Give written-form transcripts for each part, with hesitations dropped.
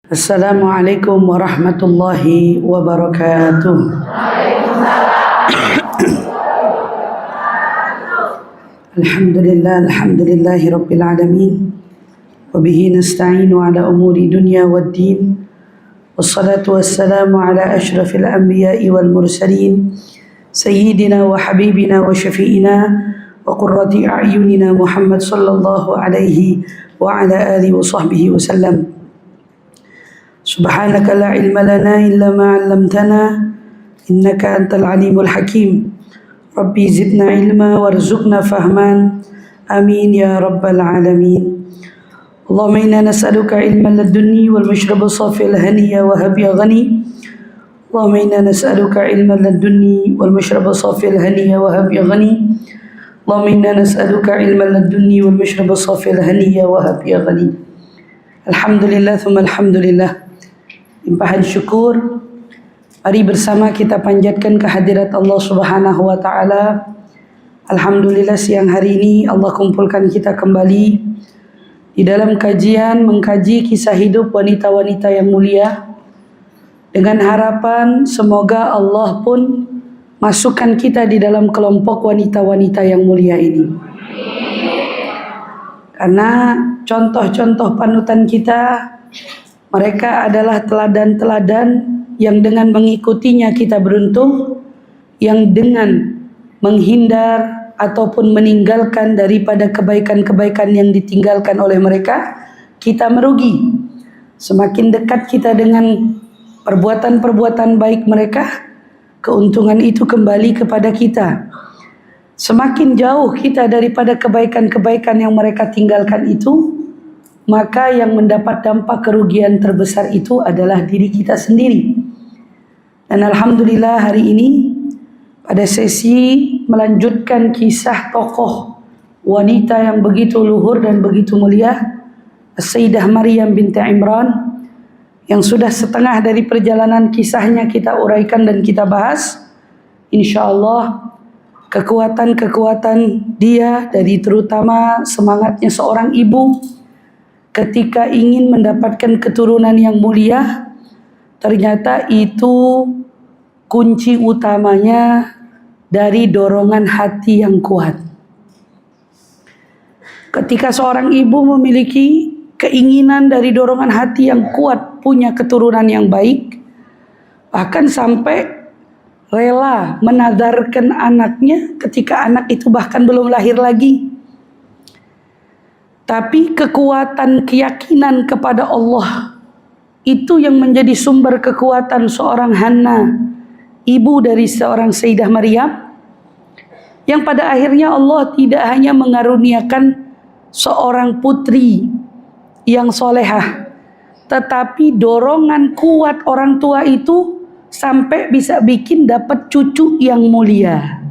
Assalamualaikum warahmatullahi wabarakatuh. Alhamdulillahi rabbil alamin. Wa bihi nasta'inu ala umuri dunya waddin. Wassalatu wassalamu ala ashrafil anbiya'i wal mursalin. Sayyidina wa habibina wa syafi'ina wa qurrati a'yunina Muhammad sallallahu alaihi wa ala alihi wa sahbihi wa sallam. Subhanaka la ilma lana illa ma 'allamtana innaka antal alimul hakim. Rabbi zidna ilma warzuqna fahman. Amin ya rabbal alamin. Allahumma inna nas'aluka ilman ladunni wal mashraba safil haniya wa habiya ghani. Allahumma inna nas'aluka ilman ladunni wal mashraba safil haniya wa habiya ghani. Allahumma inna nas'aluka ilman ladunni wal mashraba safil haniya wa habiya ghani. Alhamdulillah thumma alhamdulillah. Limpahan syukur, mari bersama kita panjatkan kehadirat Allah Subhanahu wa taala. Alhamdulillah siang hari ini Allah kumpulkan kita kembali di dalam kajian mengkaji kisah hidup wanita-wanita yang mulia, dengan harapan semoga Allah pun masukkan kita di dalam kelompok wanita-wanita yang mulia ini. Karena contoh-contoh panutan kita, mereka adalah teladan-teladan yang dengan mengikutinya kita beruntung, yang dengan menghindar ataupun meninggalkan daripada kebaikan-kebaikan yang ditinggalkan oleh mereka, kita merugi. Semakin dekat kita dengan perbuatan-perbuatan baik mereka, keuntungan itu kembali kepada kita. Semakin jauh kita daripada kebaikan-kebaikan yang mereka tinggalkan itu, maka yang mendapat dampak kerugian terbesar itu adalah diri kita sendiri. Dan alhamdulillah hari ini pada sesi melanjutkan kisah tokoh wanita yang begitu luhur dan begitu mulia, Sayyidah Maryam binti Imran, yang sudah setengah dari perjalanan kisahnya kita uraikan dan kita bahas. InsyaAllah kekuatan-kekuatan dia, dari terutama semangatnya seorang ibu ketika ingin mendapatkan keturunan yang mulia, ternyata itu kunci utamanya dari dorongan hati yang kuat. Ketika seorang ibu memiliki keinginan dari dorongan hati yang kuat, punya keturunan yang baik, bahkan sampai rela menadarkan anaknya ketika anak itu bahkan belum lahir lagi. Tapi kekuatan keyakinan kepada Allah itu yang menjadi sumber kekuatan seorang Hannah, ibu dari seorang Sayyidah Maryam, yang pada akhirnya Allah tidak hanya mengaruniakan seorang putri yang solehah, tetapi dorongan kuat orang tua itu sampai bisa bikin dapat cucu yang mulia.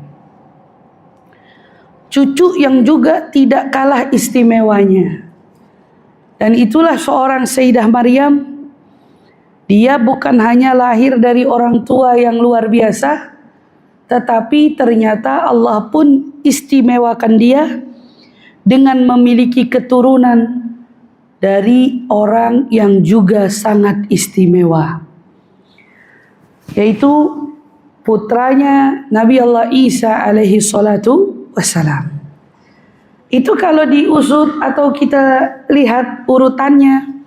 Cucu yang juga tidak kalah istimewanya. Dan itulah seorang Sayyidah Maryam. Dia bukan hanya lahir dari orang tua yang luar biasa, tetapi ternyata Allah pun istimewakan dia dengan memiliki keturunan dari orang yang juga sangat istimewa, yaitu putranya Nabi Allah Isa alaihi salatu wassalam. Itu kalau diusut atau kita lihat urutannya,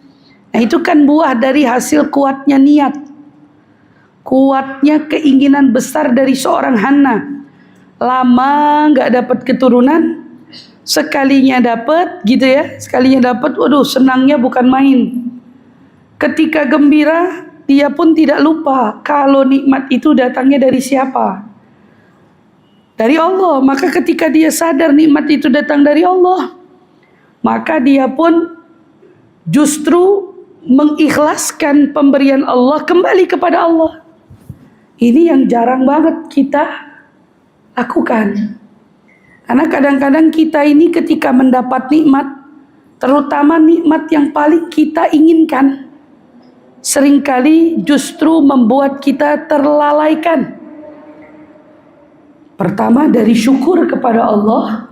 nah itu kan buah dari hasil kuatnya niat, kuatnya keinginan besar dari seorang Hannah. Lama gak dapat keturunan, sekalinya dapat gitu ya, sekalinya dapat, waduh senangnya bukan main. Ketika gembira, dia pun tidak lupa kalau nikmat itu datangnya dari siapa? Dari Allah. Maka ketika dia sadar nikmat itu datang dari Allah, maka dia pun justru mengikhlaskan pemberian Allah kembali kepada Allah. Ini yang jarang banget kita lakukan. Karena kadang-kadang kita ini ketika mendapat nikmat, terutama nikmat yang paling kita inginkan, seringkali justru membuat kita terlalaikan. Pertama dari syukur kepada Allah,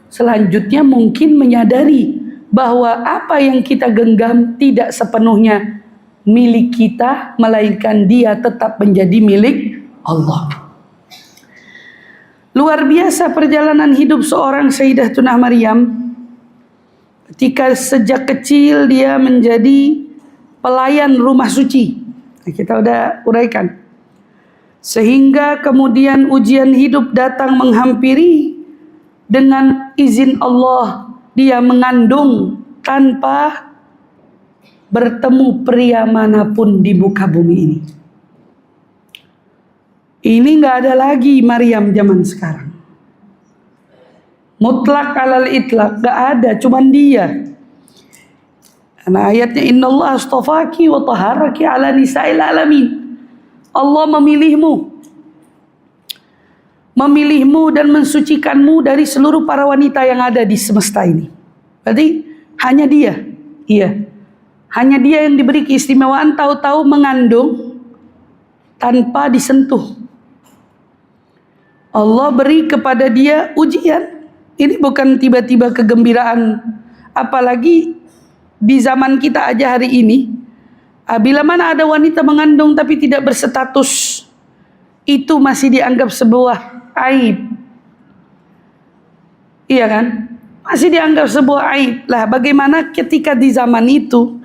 selanjutnya mungkin menyadari bahwa apa yang kita genggam tidak sepenuhnya milik kita, melainkan dia tetap menjadi milik Allah. Luar biasa perjalanan hidup seorang Sayyidatuna Maryam. Ketika sejak kecil dia menjadi pelayan rumah suci. Kita udah uraikan. Sehingga kemudian ujian hidup datang menghampiri, dengan izin Allah dia mengandung tanpa bertemu pria manapun di muka bumi ini. Ini nggak ada lagi Maryam zaman sekarang. Mutlak alal itlak, nggak ada, cuman dia. Karena ayatnya innallaha astafaki wa taharaki ala nisa'il alamin. Allah memilihmu dan mensucikanmu dari seluruh para wanita yang ada di semesta ini. Berarti hanya dia. Iya. Hanya dia yang diberi keistimewaan, tahu-tahu mengandung tanpa disentuh. Allah beri kepada dia ujian. Ini bukan tiba-tiba kegembiraan. Apalagi di zaman kita aja hari ini. Bila mana ada wanita mengandung tapi tidak berstatus, itu masih dianggap sebuah aib. Iya kan? Masih dianggap sebuah aib. Lah bagaimana ketika di zaman itu,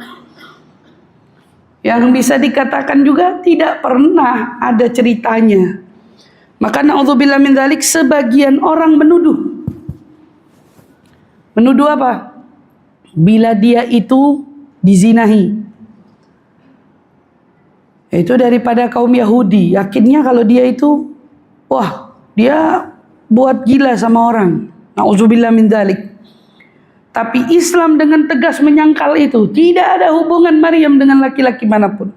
yang bisa dikatakan juga tidak pernah ada ceritanya. Maka na'udzubillah min dzalik, sebagian orang menuduh. Menuduh apa? Bila dia itu dizinahi. Itu daripada kaum Yahudi. Yakinnya kalau dia itu, wah, dia buat gila sama orang. Na'udzubillah min dzalik. Tapi Islam dengan tegas menyangkal itu. Tidak ada hubungan Maryam dengan laki-laki manapun.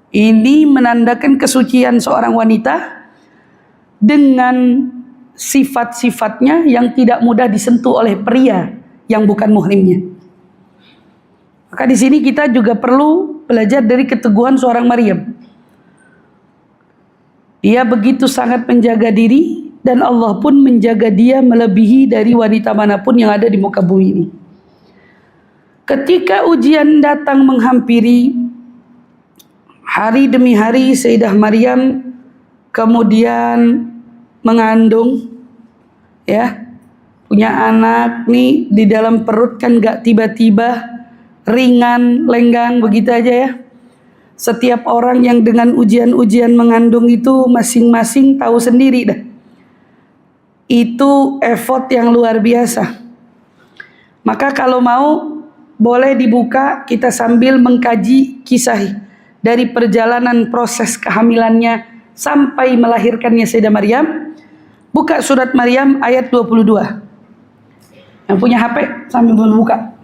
Ini menandakan kesucian seorang wanita dengan sifat-sifatnya yang tidak mudah disentuh oleh pria yang bukan muhrimnya. Maka di sini kita juga perlu belajar dari keteguhan seorang Maryam. Dia begitu sangat menjaga diri dan Allah pun menjaga dia melebihi dari wanita manapun yang ada di muka bumi ini. Ketika ujian datang menghampiri, hari demi hari Sayyidah Maryam kemudian mengandung, ya, punya anak nih di dalam perut kan gak tiba-tiba, ringan, lenggang begitu aja ya. Setiap orang yang dengan ujian-ujian mengandung itu masing-masing tahu sendiri dah. Itu effort yang luar biasa. Maka kalau mau boleh dibuka kita sambil mengkaji kisah dari perjalanan proses kehamilannya sampai melahirkannya Sayyidah Maryam. Buka surat Maryam ayat 22. Yang punya HP sambil membuka.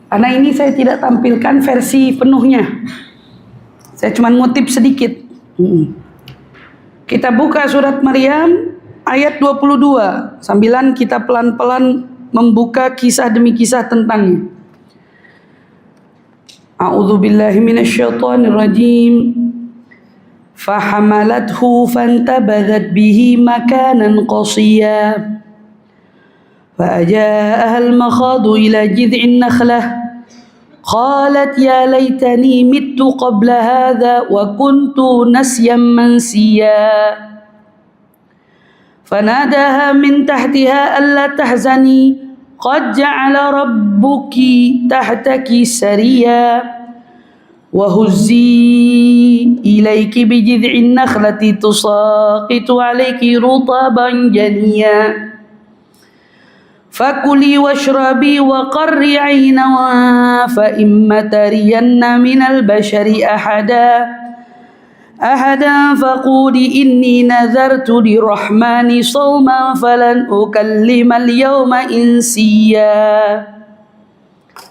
Karena ini saya tidak tampilkan versi penuhnya. Saya cuma ngutip sedikit. Kita buka surat Maryam ayat 22. Sambilan kita pelan-pelan membuka kisah demi kisah tentangnya. A'udzu billahi minasyaitonir rajim. Fahamalathu fantabadhat bihi makanan qasiyya. فأجاءها المخاض إلى جذع النخلة قالت يا ليتني مت قبل هذا وكنت نسيا منسيا فناداها من تحتها ألا تحزني قد جعل ربك تحتك سريا وهزي إليك بجذع النخلة تساقط عليك رطبا جنيا فكلي واشربي وقري عينا فإما ترين من البشر أحدا فقولي إني نذرت للرحمن صوما فلن أكلم اليوم إنسيا.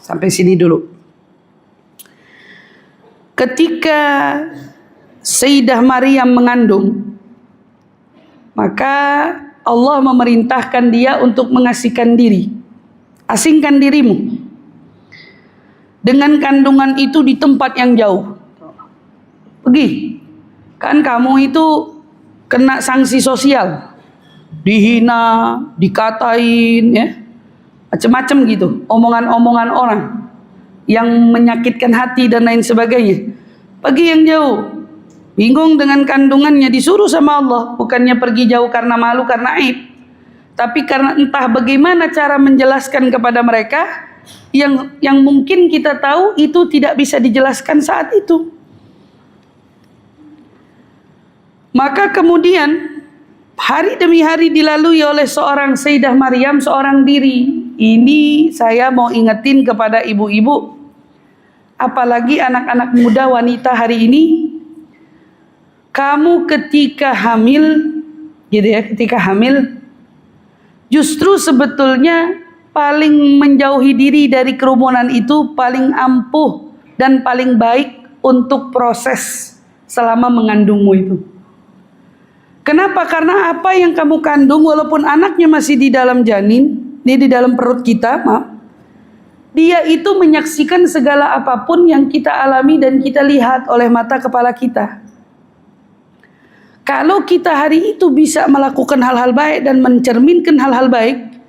Sampai sini dulu. Ketika Sayyidah Maryam mengandung, maka Allah memerintahkan dia untuk mengasingkan diri. Asingkan dirimu dengan kandungan itu di tempat yang jauh. Pergi. Kan kamu itu kena sanksi sosial. Dihina, dikatain, ya. Macam-macam gitu, omongan-omongan orang. yang menyakitkan hati dan lain sebagainya. Pergi yang jauh, bingung dengan kandungannya, disuruh sama Allah, bukannya pergi jauh karena malu, karena aib, tapi karena entah bagaimana cara menjelaskan kepada mereka yang mungkin kita tahu itu tidak bisa dijelaskan saat itu. Maka kemudian hari demi hari dilalui oleh seorang Sayyidah Maryam, seorang diri. Ini saya mau ingetin kepada ibu-ibu, apalagi anak-anak muda wanita hari ini. Kamu ketika hamil, gitu ya, ketika hamil, justru sebetulnya paling menjauhi diri dari kerumunan itu paling ampuh dan paling baik untuk proses selama mengandungmu itu. Kenapa? Karena apa yang kamu kandung, walaupun anaknya masih di dalam janin, dia di dalam perut kita, dia itu menyaksikan segala apapun yang kita alami dan kita lihat oleh mata kepala kita. Kalau kita hari itu bisa melakukan hal-hal baik dan mencerminkan hal-hal baik,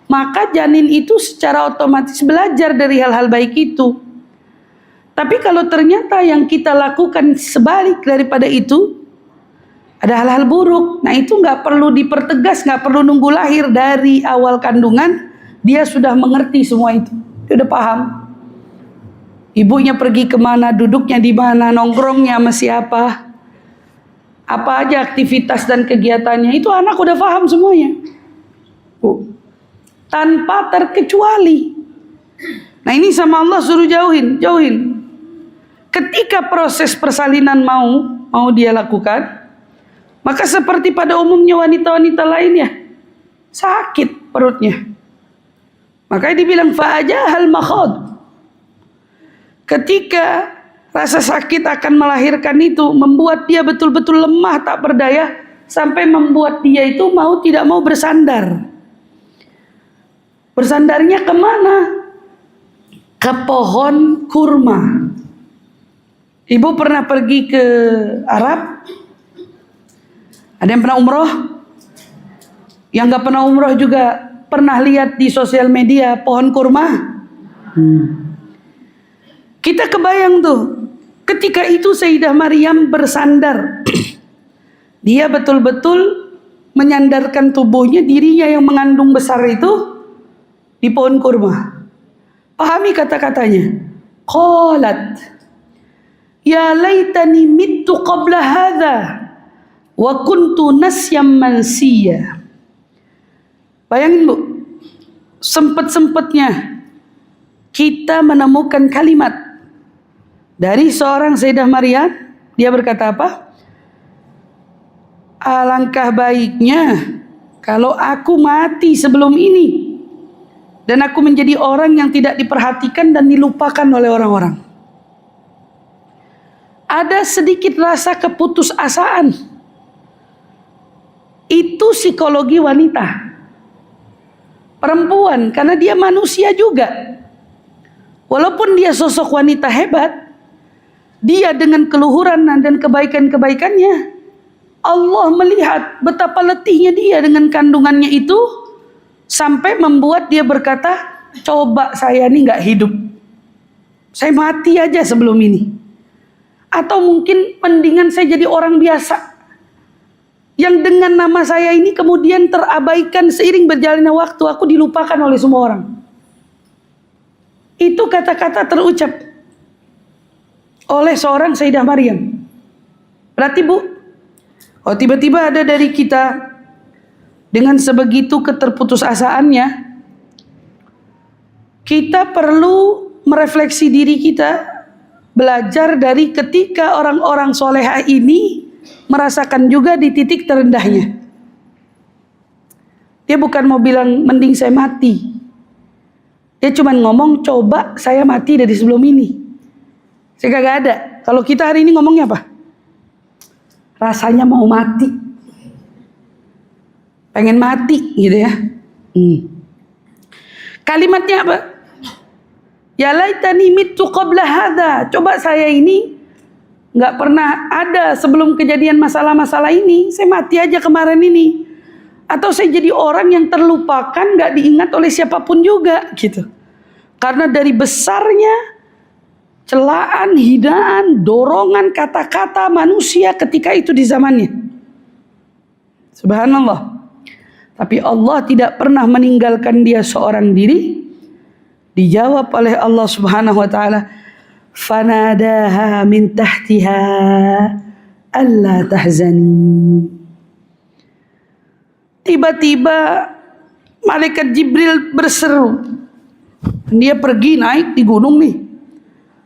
maka janin itu secara otomatis belajar dari hal-hal baik itu. Tapi kalau ternyata yang kita lakukan sebalik daripada itu, ada hal-hal buruk, nah itu nggak perlu dipertegas, nggak perlu nunggu lahir, dari awal kandungan dia sudah mengerti semua itu, dia udah paham. Ibunya pergi kemana, duduknya di mana, nongkrongnya sama siapa, apa aja aktivitas dan kegiatannya, itu anak udah paham semuanya, tanpa terkecuali. Nah ini sama Allah suruh jauhin. Ketika proses persalinan mau dia lakukan, maka seperti pada umumnya wanita-wanita lainnya, sakit perutnya. Makanya dibilang fa'ajahal makhad. Ketika rasa sakit akan melahirkan itu membuat dia betul-betul lemah, tak berdaya, sampai membuat dia itu mau tidak mau bersandar. Bersandarnya kemana? Ke pohon kurma. Ibu pernah pergi ke Arab? Ada yang pernah umroh? Yang gak pernah umroh juga pernah lihat di sosial media pohon kurma? Kita kebayang tuh, ketika itu Sayyidah Maryam bersandar. Dia betul-betul menyandarkan tubuhnya, dirinya yang mengandung besar itu, di pohon kurma. Pahami kata-katanya. Qalat, ya laitani mittu qabla hadha wa kuntu nasyam mansiya. Bayangin Bu, sempet-sempetnya kita menemukan kalimat dari seorang Sayyidah Maryam. Dia berkata apa? Alangkah baiknya kalau aku mati sebelum ini, dan aku menjadi orang yang tidak diperhatikan dan dilupakan oleh orang-orang. Ada sedikit rasa keputusasaan. Itu psikologi wanita, perempuan, karena dia manusia juga. Walaupun dia sosok wanita hebat, dia dengan keluhuran dan kebaikan-kebaikannya, Allah melihat betapa letihnya dia dengan kandungannya itu, sampai membuat dia berkata, coba saya ini gak hidup, saya mati aja sebelum ini. Atau mungkin mendingan saya jadi orang biasa, yang dengan nama saya ini kemudian terabaikan seiring berjalannya waktu, aku dilupakan oleh semua orang. Itu kata-kata terucap oleh seorang Sayyidah Maryam. Berarti Bu, kalau tiba-tiba ada dari kita dengan sebegitu keterputusasaannya, kita perlu merefleksi diri kita, belajar dari ketika orang-orang solehah ini merasakan juga di titik terendahnya. Dia bukan mau bilang mending saya mati, dia cuma ngomong coba saya mati dari sebelum ini. Saya kagak ada. Kalau kita hari ini ngomongnya apa? Rasanya mau mati, pengen mati gitu ya. Kalimatnya apa? Ya laitani mittu qabla hadza. Coba saya ini nggak pernah ada sebelum kejadian masalah-masalah ini, saya mati aja kemarin ini. Atau saya jadi orang yang terlupakan, nggak diingat oleh siapapun juga gitu. Karena dari besarnya celaan, hinaan, dorongan kata-kata manusia ketika itu di zamannya. Subhanallah. Tapi Allah tidak pernah meninggalkan dia seorang diri. Dijawab oleh Allah Subhanahu wa taala, fanadaha min tahtiha alla tahzani. Tiba-tiba malaikat Jibril berseru. Dia pergi naik di gunung nih.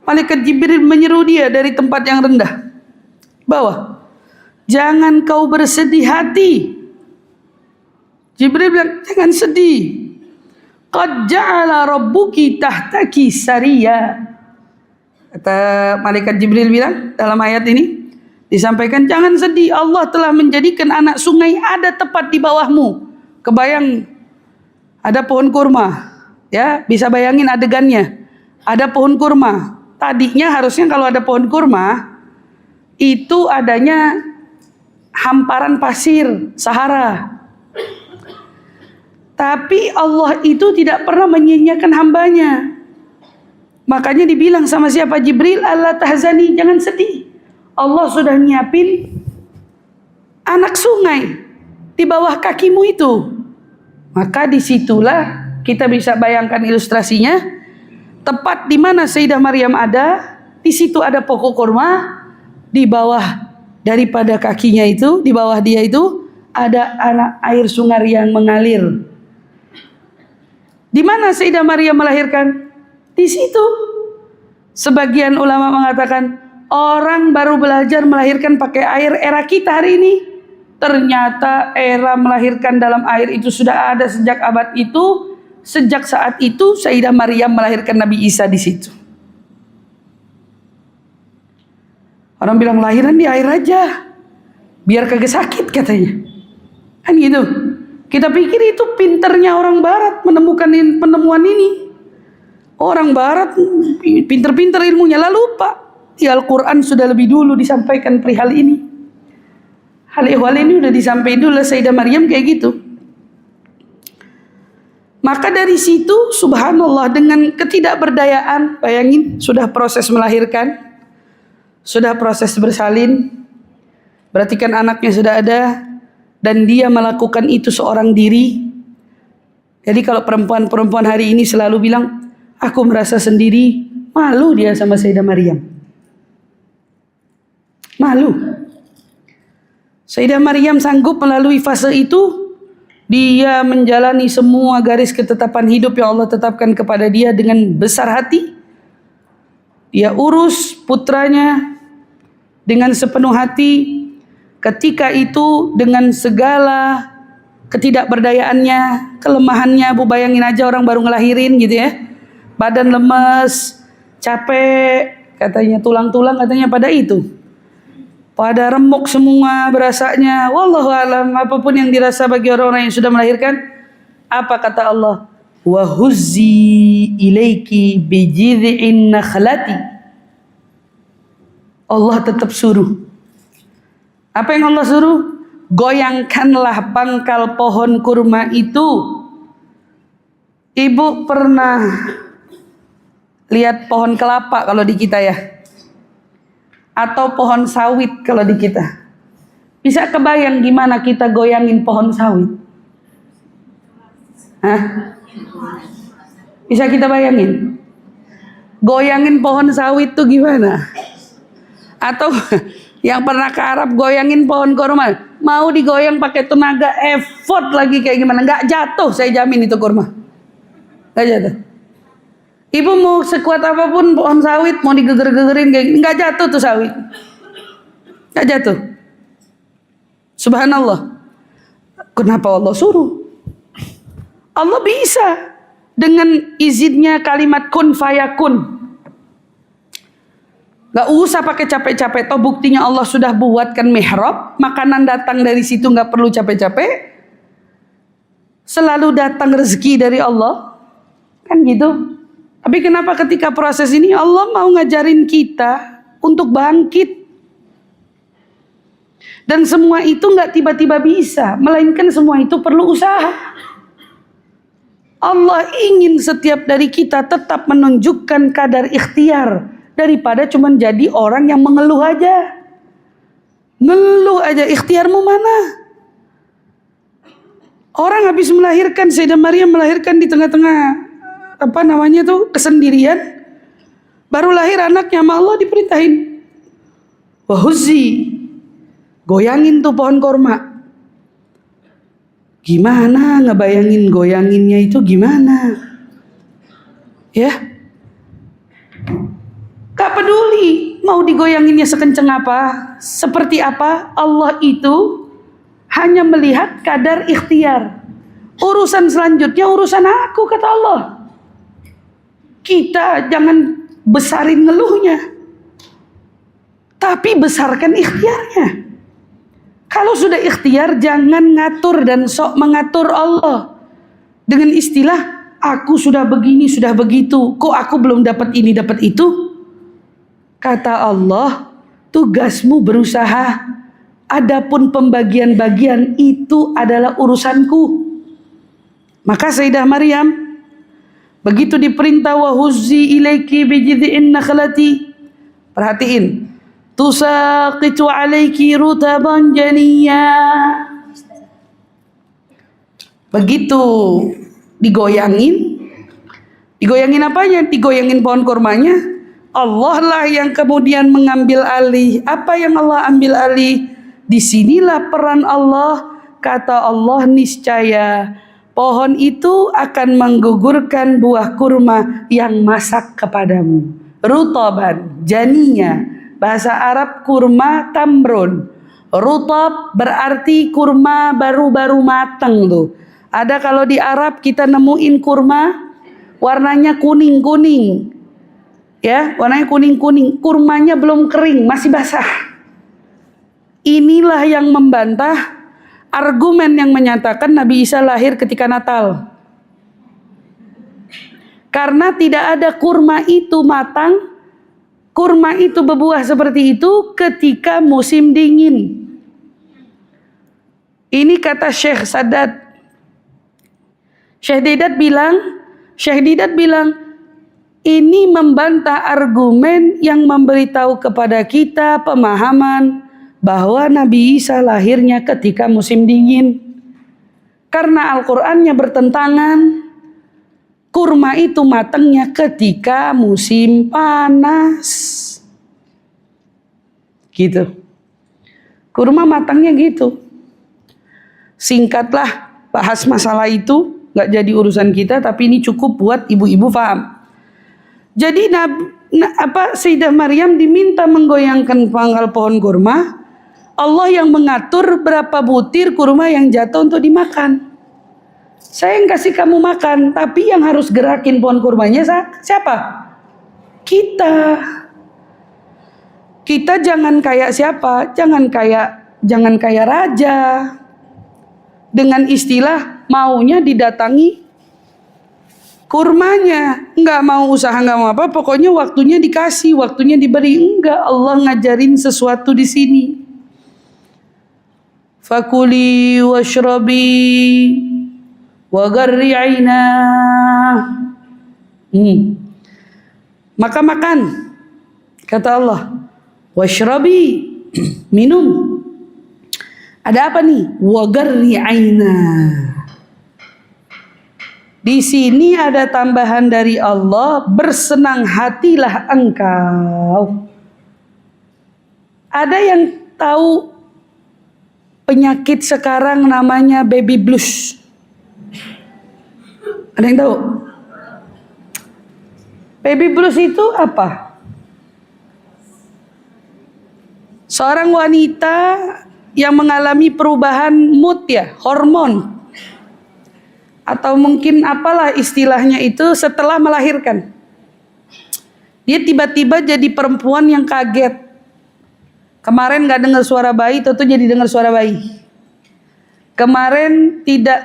Malaikat Jibril menyeru dia dari tempat yang rendah bawah. Jangan kau bersedih hati. Jibril bilang, jangan sedih. Qad ja'ala rabbuki tahtaki sariya. Kata malaikat Jibril bilang dalam ayat ini disampaikan, jangan sedih, Allah telah menjadikan anak sungai ada tepat di bawahmu. Kebayang ada pohon kurma, ya, bisa bayangin adegannya. Ada pohon kurma. Tadinya harusnya kalau ada pohon kurma itu adanya hamparan pasir, Sahara. Tapi Allah itu tidak pernah menyia-nyiakan hambanya. Makanya dibilang sama siapa? Jibril, Allah tahzani, jangan sedih. Allah sudah nyiapin anak sungai di bawah kakimu itu. Maka disitulah kita bisa bayangkan ilustrasinya. Tepat di mana Sayyidah Maryam ada, di situ ada pokok kurma, di bawah daripada kakinya itu, di bawah dia itu ada anak air sungai yang mengalir. Di mana Sayyidah Maryam melahirkan? Di situ. Sebagian ulama mengatakan orang baru belajar melahirkan pakai air era kita hari ini. Ternyata era melahirkan dalam air itu sudah ada sejak abad itu. Sejak saat itu Sayyidah Maryam melahirkan Nabi Isa di situ. Orang bilang lahiran di air aja, biar kagak sakit katanya. Kan gitu. Kita pikir itu pinternya orang Barat menemukan penemuan ini. Orang Barat pinter-pinter ilmunya, lalu lupa di Al-Quran sudah lebih dulu disampaikan perihal ini. Hal ini udah disampaikan dulu Sayyidah Maryam kayak gitu. Maka dari situ subhanallah dengan ketidakberdayaan, bayangin sudah proses melahirkan, sudah proses bersalin, berarti kan anaknya sudah ada, dan dia melakukan itu seorang diri. Jadi kalau perempuan-perempuan hari ini selalu bilang, aku merasa sendiri, malu dia sama Sayyidah Maryam. Malu. Sayyidah Maryam sanggup melalui fase itu. Dia menjalani semua garis ketetapan hidup yang Allah tetapkan kepada dia dengan besar hati. Dia urus putranya dengan sepenuh hati. Ketika itu dengan segala ketidakberdayaannya, kelemahannya, Bu bayangin aja orang baru ngelahirin gitu ya. Badan lemes, capek, katanya tulang-tulang katanya pada itu. Pada remuk semua berasanya. Wallahu alam, apapun yang dirasa bagi orang-orang yang sudah melahirkan. Apa kata Allah? Wa huzzi ilaiki bijid'in nakhlati. Allah tetap suruh. Apa yang Allah suruh? Goyangkanlah pangkal pohon kurma itu. Ibu pernah lihat pohon kelapa kalau di kita ya? Atau pohon sawit kalau di kita. Bisa kebayang gimana kita goyangin pohon sawit? Hah? Bisa kita bayangin? Goyangin pohon sawit tuh gimana? Atau yang pernah ke Arab goyangin pohon kurma, mau digoyang pakai tenaga effort lagi kayak gimana? Nggak jatuh, saya jamin itu kurma. Nggak jatuh. Ibu mau sekuat apapun pohon sawit mau digeger-gegerin kayak nggak jatuh tuh sawit, nggak jatuh. Subhanallah. Kenapa Allah suruh? Allah bisa dengan izinnya kalimat kun fayakun. Nggak usah pakai capek-capek. Toh buktinya Allah sudah buatkan mihrab, makanan datang dari situ nggak perlu capek-capek. Selalu datang rezeki dari Allah, kan gitu. Tapi kenapa ketika proses ini Allah mau ngajarin kita untuk bangkit. Dan semua itu nggak tiba-tiba bisa, melainkan semua itu perlu usaha. Allah ingin setiap dari kita tetap menunjukkan kadar ikhtiar, daripada cuman jadi orang yang mengeluh aja. Ngeluh aja, ikhtiarmu mana? Orang habis melahirkan, Sayyidah Maryam melahirkan di tengah-tengah kesendirian. Baru lahir anaknya, sama Allah diperintahin, wahuzzi, goyangin tuh pohon korma. Gimana ngebayangin goyanginnya itu gimana? Ya, gak peduli mau digoyanginnya sekenceng apa, seperti apa. Allah itu hanya melihat kadar ikhtiar. Urusan selanjutnya urusan aku, kata Allah. Kita jangan besarin ngeluhnya, tapi besarkan ikhtiarnya. Kalau sudah ikhtiar, jangan ngatur dan sok mengatur Allah dengan istilah aku sudah begini, sudah begitu, kok aku belum dapat ini, dapat itu. Kata Allah, tugasmu berusaha, adapun pembagian-bagian itu adalah urusanku. Maka Sayyidah Maryam begitu diperintah wahuzzi ilaiki bijid'in nakhlati, perhatiin, tusaqitu alaiki rutaban janiyya. Begitu digoyangin apanya? Digoyangin pohon kurmanya. Allah lah yang kemudian mengambil alih. Apa yang Allah ambil alih? Disinilah peran Allah. Kata Allah, niscaya pohon itu akan menggugurkan buah kurma yang masak kepadamu. Rutaban, janinya. Bahasa Arab kurma tamrun. Rutab berarti kurma baru-baru matang tuh. Ada kalau di Arab kita nemuin kurma warnanya kuning-kuning. Ya, warnanya kuning-kuning. Kurmanya belum kering, masih basah. Inilah yang membantah argumen yang menyatakan Nabi Isa lahir ketika Natal. Karena tidak ada kurma itu matang, kurma itu berbuah seperti itu ketika musim dingin. Ini kata Syekh Sadat. Syekh Didat bilang, ini membantah argumen yang memberitahu kepada kita pemahaman bahwa Nabi Isa lahirnya ketika musim dingin. Karena Al-Qur'annya bertentangan. Kurma itu matangnya ketika musim panas. Gitu. Kurma matangnya gitu. Singkatlah bahas masalah itu, gak jadi urusan kita, tapi ini cukup buat ibu-ibu paham. Jadi Sayyidah Maryam diminta menggoyangkan pangkal pohon kurma. Allah yang mengatur berapa butir kurma yang jatuh untuk dimakan. Saya yang kasih kamu makan, tapi yang harus gerakin pohon kurmanya siapa? Kita. Kita jangan kayak siapa? Jangan kayak raja. Dengan istilah maunya didatangi kurmanya, nggak mau usaha, nggak mau apa, pokoknya waktunya dikasih, waktunya diberi. Enggak, Allah ngajarin sesuatu di sini. Fakuli washrabi wa gharri aina. Maka makan, kata Allah. Washrabi, minum. Ada apa nih? Wa gharri aina. Di sini ada tambahan dari Allah, bersenang hatilah engkau. Ada yang tahu penyakit sekarang namanya baby blues? Ada yang tahu? Baby blues itu apa? Seorang wanita yang mengalami perubahan mood ya, hormon. Atau mungkin apalah istilahnya itu setelah melahirkan. Dia tiba-tiba jadi perempuan yang kaget. Kemarin gak dengar suara bayi, tentu jadi dengar suara bayi. Kemarin tidak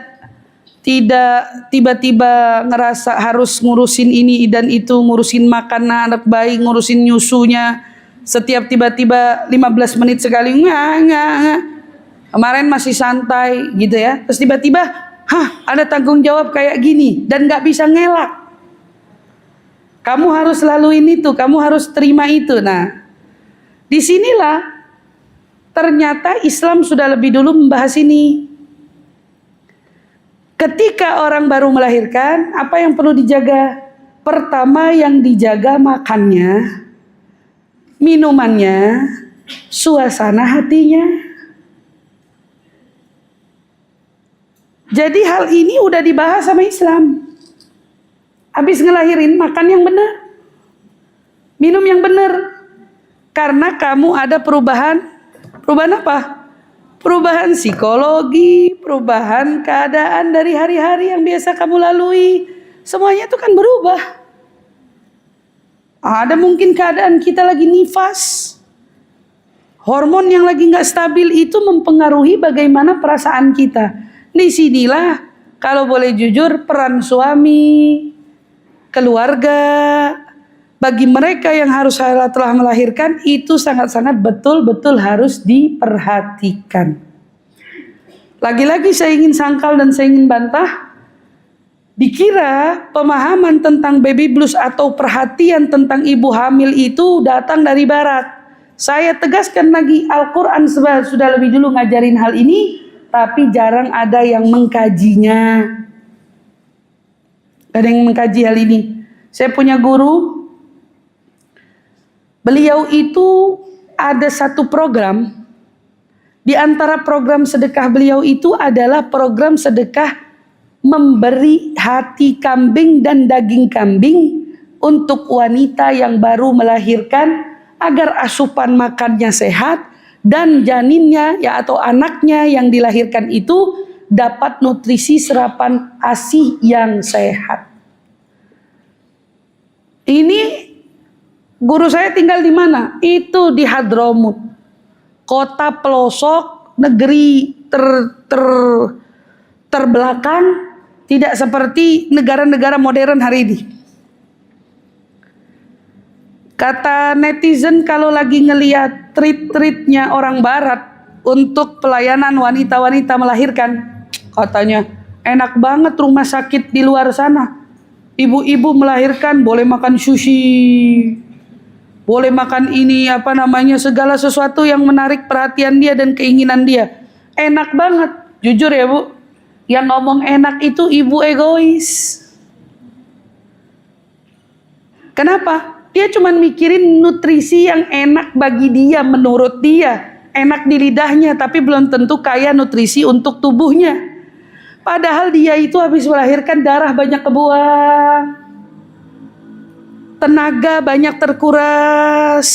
tiba-tiba ngerasa harus ngurusin ini dan itu, ngurusin makan anak bayi, ngurusin nyusunya. Setiap tiba-tiba 15 menit sekali nggak. Kemarin masih santai gitu ya. Terus tiba-tiba ada tanggung jawab kayak gini dan gak bisa ngelak. Kamu harus laluin itu, kamu harus terima itu. Nah, disinilah ternyata Islam sudah lebih dulu membahas ini. Ketika orang baru melahirkan, apa yang perlu dijaga? Pertama yang dijaga makannya, minumannya, suasana hatinya. Jadi hal ini udah dibahas sama Islam. Habis ngelahirin, makan yang benar, minum yang benar. Karena kamu ada perubahan apa? Perubahan psikologi, perubahan keadaan dari hari-hari yang biasa kamu lalui. Semuanya itu kan berubah. Ada mungkin keadaan kita lagi nifas. Hormon yang lagi nggak stabil itu mempengaruhi bagaimana perasaan kita. Disinilah kalau boleh jujur peran suami, keluarga, bagi mereka yang telah melahirkan itu sangat-sangat betul-betul harus diperhatikan. Lagi-lagi saya ingin sangkal dan saya ingin bantah. Dikira pemahaman tentang baby blues atau perhatian tentang ibu hamil itu datang dari barat. Saya tegaskan lagi, Al-Quran sudah lebih dulu ngajarin hal ini, tapi jarang ada yang mengkajinya. Ada yang mengkaji hal ini. Saya punya guru, beliau itu ada satu program. Di antara program sedekah beliau itu adalah program sedekah memberi hati kambing dan daging kambing untuk wanita yang baru melahirkan agar asupan makannya sehat dan janinnya atau anaknya yang dilahirkan itu dapat nutrisi serapan ASI yang sehat. Ini guru saya tinggal di mana? Itu di Hadramut, kota pelosok, negeri terbelakang, tidak seperti negara-negara modern hari ini. Kata netizen kalau lagi ngelihat treat-treatnya orang barat untuk pelayanan wanita-wanita melahirkan, katanya enak banget rumah sakit di luar sana. Ibu-ibu melahirkan boleh makan sushi, boleh makan ini segala sesuatu yang menarik perhatian dia dan keinginan dia. Enak banget. Jujur ya Bu, yang ngomong enak itu ibu egois. Kenapa? Dia cuma mikirin nutrisi yang enak bagi dia, menurut dia enak di lidahnya, tapi belum tentu kaya nutrisi untuk tubuhnya. Padahal dia itu habis melahirkan darah banyak kebuang, tenaga banyak terkuras.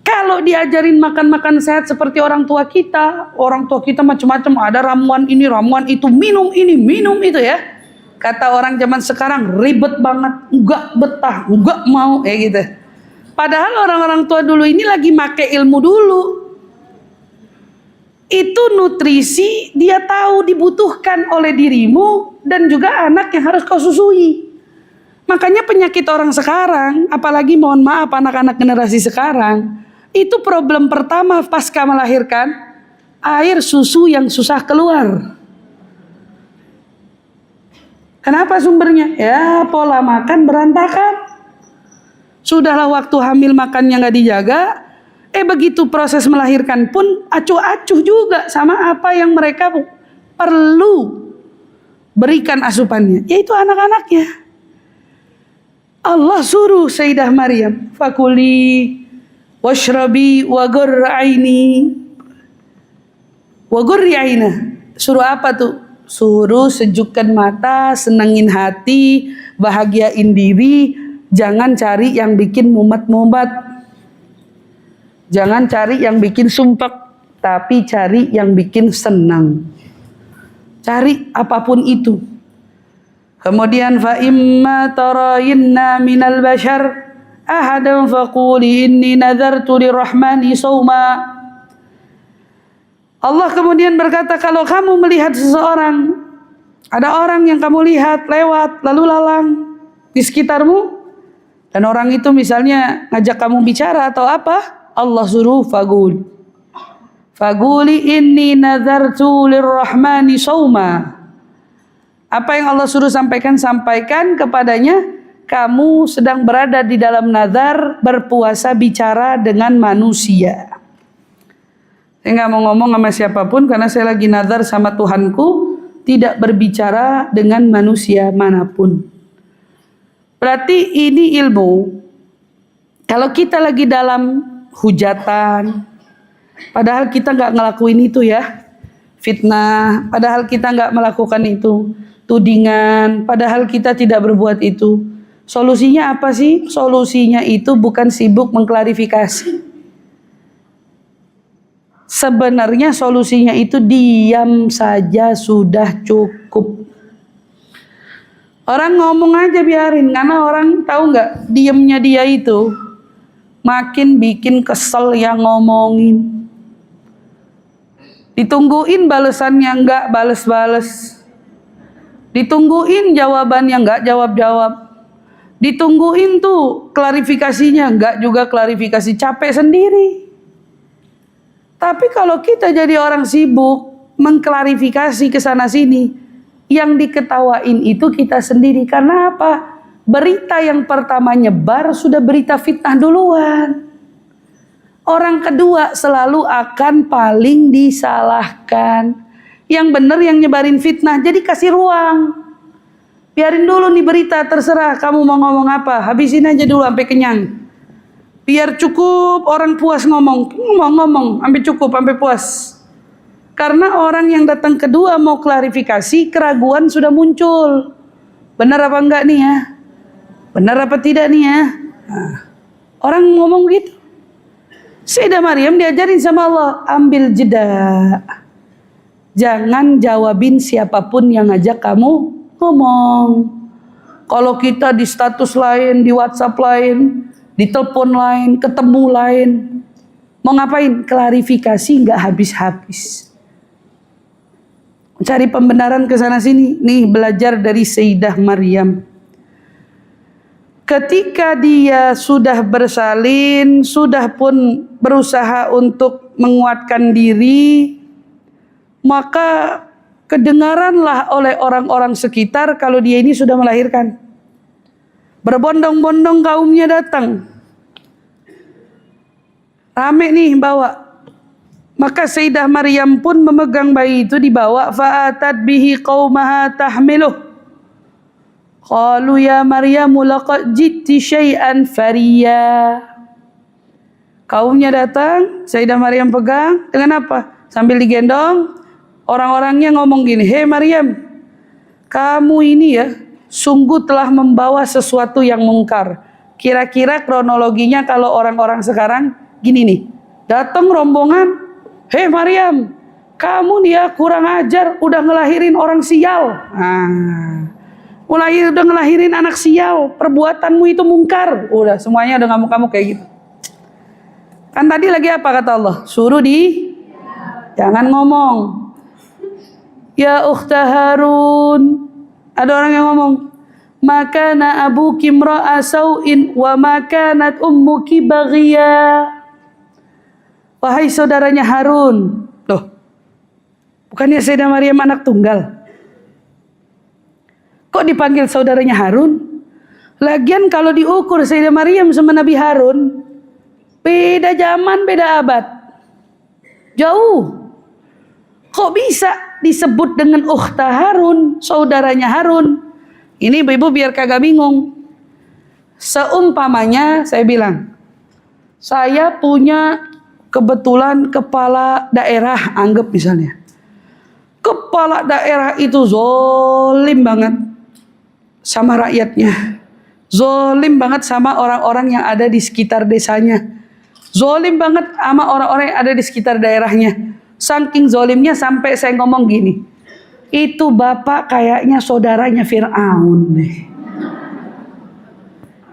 Kalau diajarin makan-makan sehat seperti orang tua kita macam-macam, ada ramuan ini, ramuan itu, minum ini, minum itu ya. Kata orang zaman sekarang ribet banget, enggak betah, enggak mau gitu. Padahal orang-orang tua dulu ini lagi make ilmu dulu. Itu nutrisi dia tahu dibutuhkan oleh dirimu dan juga anak yang harus kau susui. Makanya penyakit orang sekarang, apalagi mohon maaf anak-anak generasi sekarang, itu problem pertama pasca melahirkan, air susu yang susah keluar. Kenapa sumbernya? Ya pola makan berantakan. Sudahlah waktu hamil makannya nggak dijaga, begitu proses melahirkan pun acuh-acuh juga sama apa yang mereka perlu berikan asupannya, yaitu anak-anaknya. Allah suruh Sayyidah Maryam, fakuli washrabi wa gur'aini wa gur'aina. Suruh apa tuh? Suruh sejukkan mata, senengin hati, bahagiain diri. Jangan cari yang bikin mumet-mumet, jangan cari yang bikin sumpek, tapi cari yang bikin senang. Cari apapun itu. Kemudian fa imma tarayinna minal bashar ahadan faquli inni nadartu lirrahmani sawma. Allah kemudian berkata, kalau kamu melihat seseorang, ada orang yang kamu lihat lewat lalu lalang di sekitarmu, dan orang itu misalnya ngajak kamu bicara atau apa, Allah suruh faguli inni nadartu lirrahmani sawma. Apa yang Allah suruh sampaikan kepadanya, kamu sedang berada di dalam nazar berpuasa bicara dengan manusia. Saya nggak mau ngomong sama siapapun karena saya lagi nazar sama Tuhanku, tidak berbicara dengan manusia manapun. Berarti ini ilmu. Kalau kita lagi dalam hujatan, padahal kita nggak ngelakuin itu ya, fitnah, padahal kita nggak melakukan itu, tudingan, padahal kita tidak berbuat itu. Solusinya apa sih? Solusinya itu bukan sibuk mengklarifikasi. Sebenarnya solusinya itu diam saja sudah cukup. Orang ngomong aja biarin, karena orang tahu nggak, diamnya dia itu makin bikin kesel yang ngomongin. Ditungguin balesannya nggak bales-bales. Ditungguin jawabannya nggak jawab-jawab. Ditungguin tuh klarifikasinya nggak juga klarifikasi, capek sendiri. Tapi kalau kita jadi orang sibuk mengklarifikasi ke sana sini, yang diketawain itu kita sendiri. Karena apa? Berita yang pertama nyebar sudah berita fitnah duluan. Orang kedua selalu akan paling disalahkan. Yang benar yang nyebarin fitnah, jadi kasih ruang. Biarin dulu nih berita, terserah kamu mau ngomong apa, habisin aja dulu sampai kenyang. Biar cukup orang puas ngomong sampai cukup, sampai puas. Karena orang yang datang kedua mau klarifikasi, keraguan sudah muncul. Benar apa enggak nih ya? Benar apa tidak nih ya? Nah, orang ngomong gitu. Sayyidah Maryam diajarin sama Allah, ambil jeda. Jangan jawabin siapapun yang ngajak kamu ngomong. Kalau kita di status lain, di WhatsApp lain, di telepon lain, ketemu lain, mau ngapain? Klarifikasi nggak habis-habis. Cari pembenaran ke sana sini. Nih belajar dari Sayyidah Maryam. Ketika dia sudah bersalin, sudah pun berusaha untuk menguatkan diri, maka kedengaranlah oleh orang-orang sekitar kalau dia ini sudah melahirkan. Berbondong-bondong kaumnya datang. Rame nih bawa. Maka Sayyidah Maryam pun memegang bayi itu dibawa. Fa'atat bihi qaumaha tahmiluh. Qalu ya Maryamu laqad jitti syai'an fariya. Kaumnya datang, Sayyidah Maryam pegang dengan apa? Sambil digendong. Orang-orangnya ngomong gini, hei Maryam, kamu ini ya sungguh telah membawa sesuatu yang mungkar. Kira-kira kronologinya kalau orang-orang sekarang gini nih, datang rombongan, hei Maryam, kamu nih ya kurang ajar, udah ngelahirin orang sial. Udah ngelahirin anak sial, perbuatanmu itu mungkar. Udah semuanya udah ngamuk-ngamuk kayak gitu. Kan tadi lagi apa kata Allah? Suruh jangan ngomong. Ya ukhta Harun. Ada orang yang ngomong, makana abuki imra'a sau'in wa makanat ummuki baghiya. Wahai saudaranya Harun. Loh, bukannya Sayyidah Maryam anak tunggal? Kok dipanggil saudaranya Harun? Lagian kalau diukur Sayyidah Maryam sama Nabi Harun, beda zaman, beda abad. Jauh. Kok bisa disebut dengan ukhta Harun, saudaranya Harun? Ini ibu-ibu biar kagak bingung. Seumpamanya saya bilang, saya punya kebetulan kepala daerah, anggap misalnya. Kepala daerah itu zolim banget sama rakyatnya. Zolim banget sama orang-orang yang ada di sekitar desanya. Zolim banget sama orang-orang yang ada di sekitar daerahnya. Saking zolimnya sampai saya ngomong gini, itu bapak kayaknya saudaranya Fir'aun deh.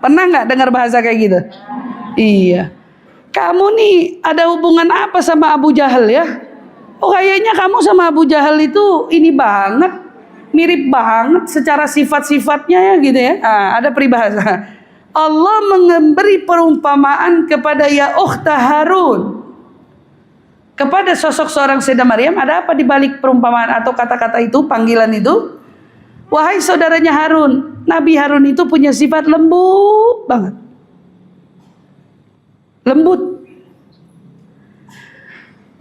Pernah nggak dengar bahasa kayak gitu? Iya. Kamu nih ada hubungan apa sama Abu Jahal ya? Oh kayaknya kamu sama Abu Jahal itu ini banget, mirip banget secara sifat-sifatnya ya gitu ya. Ada peribahasa. Allah memberi perumpamaan kepada ya ukhta Harun. Kepada sosok seorang Sayyidah Maryam, ada apa di balik perumpamaan atau kata-kata itu, panggilan itu? Wahai saudaranya Harun, Nabi Harun itu punya sifat lembut banget. Lembut.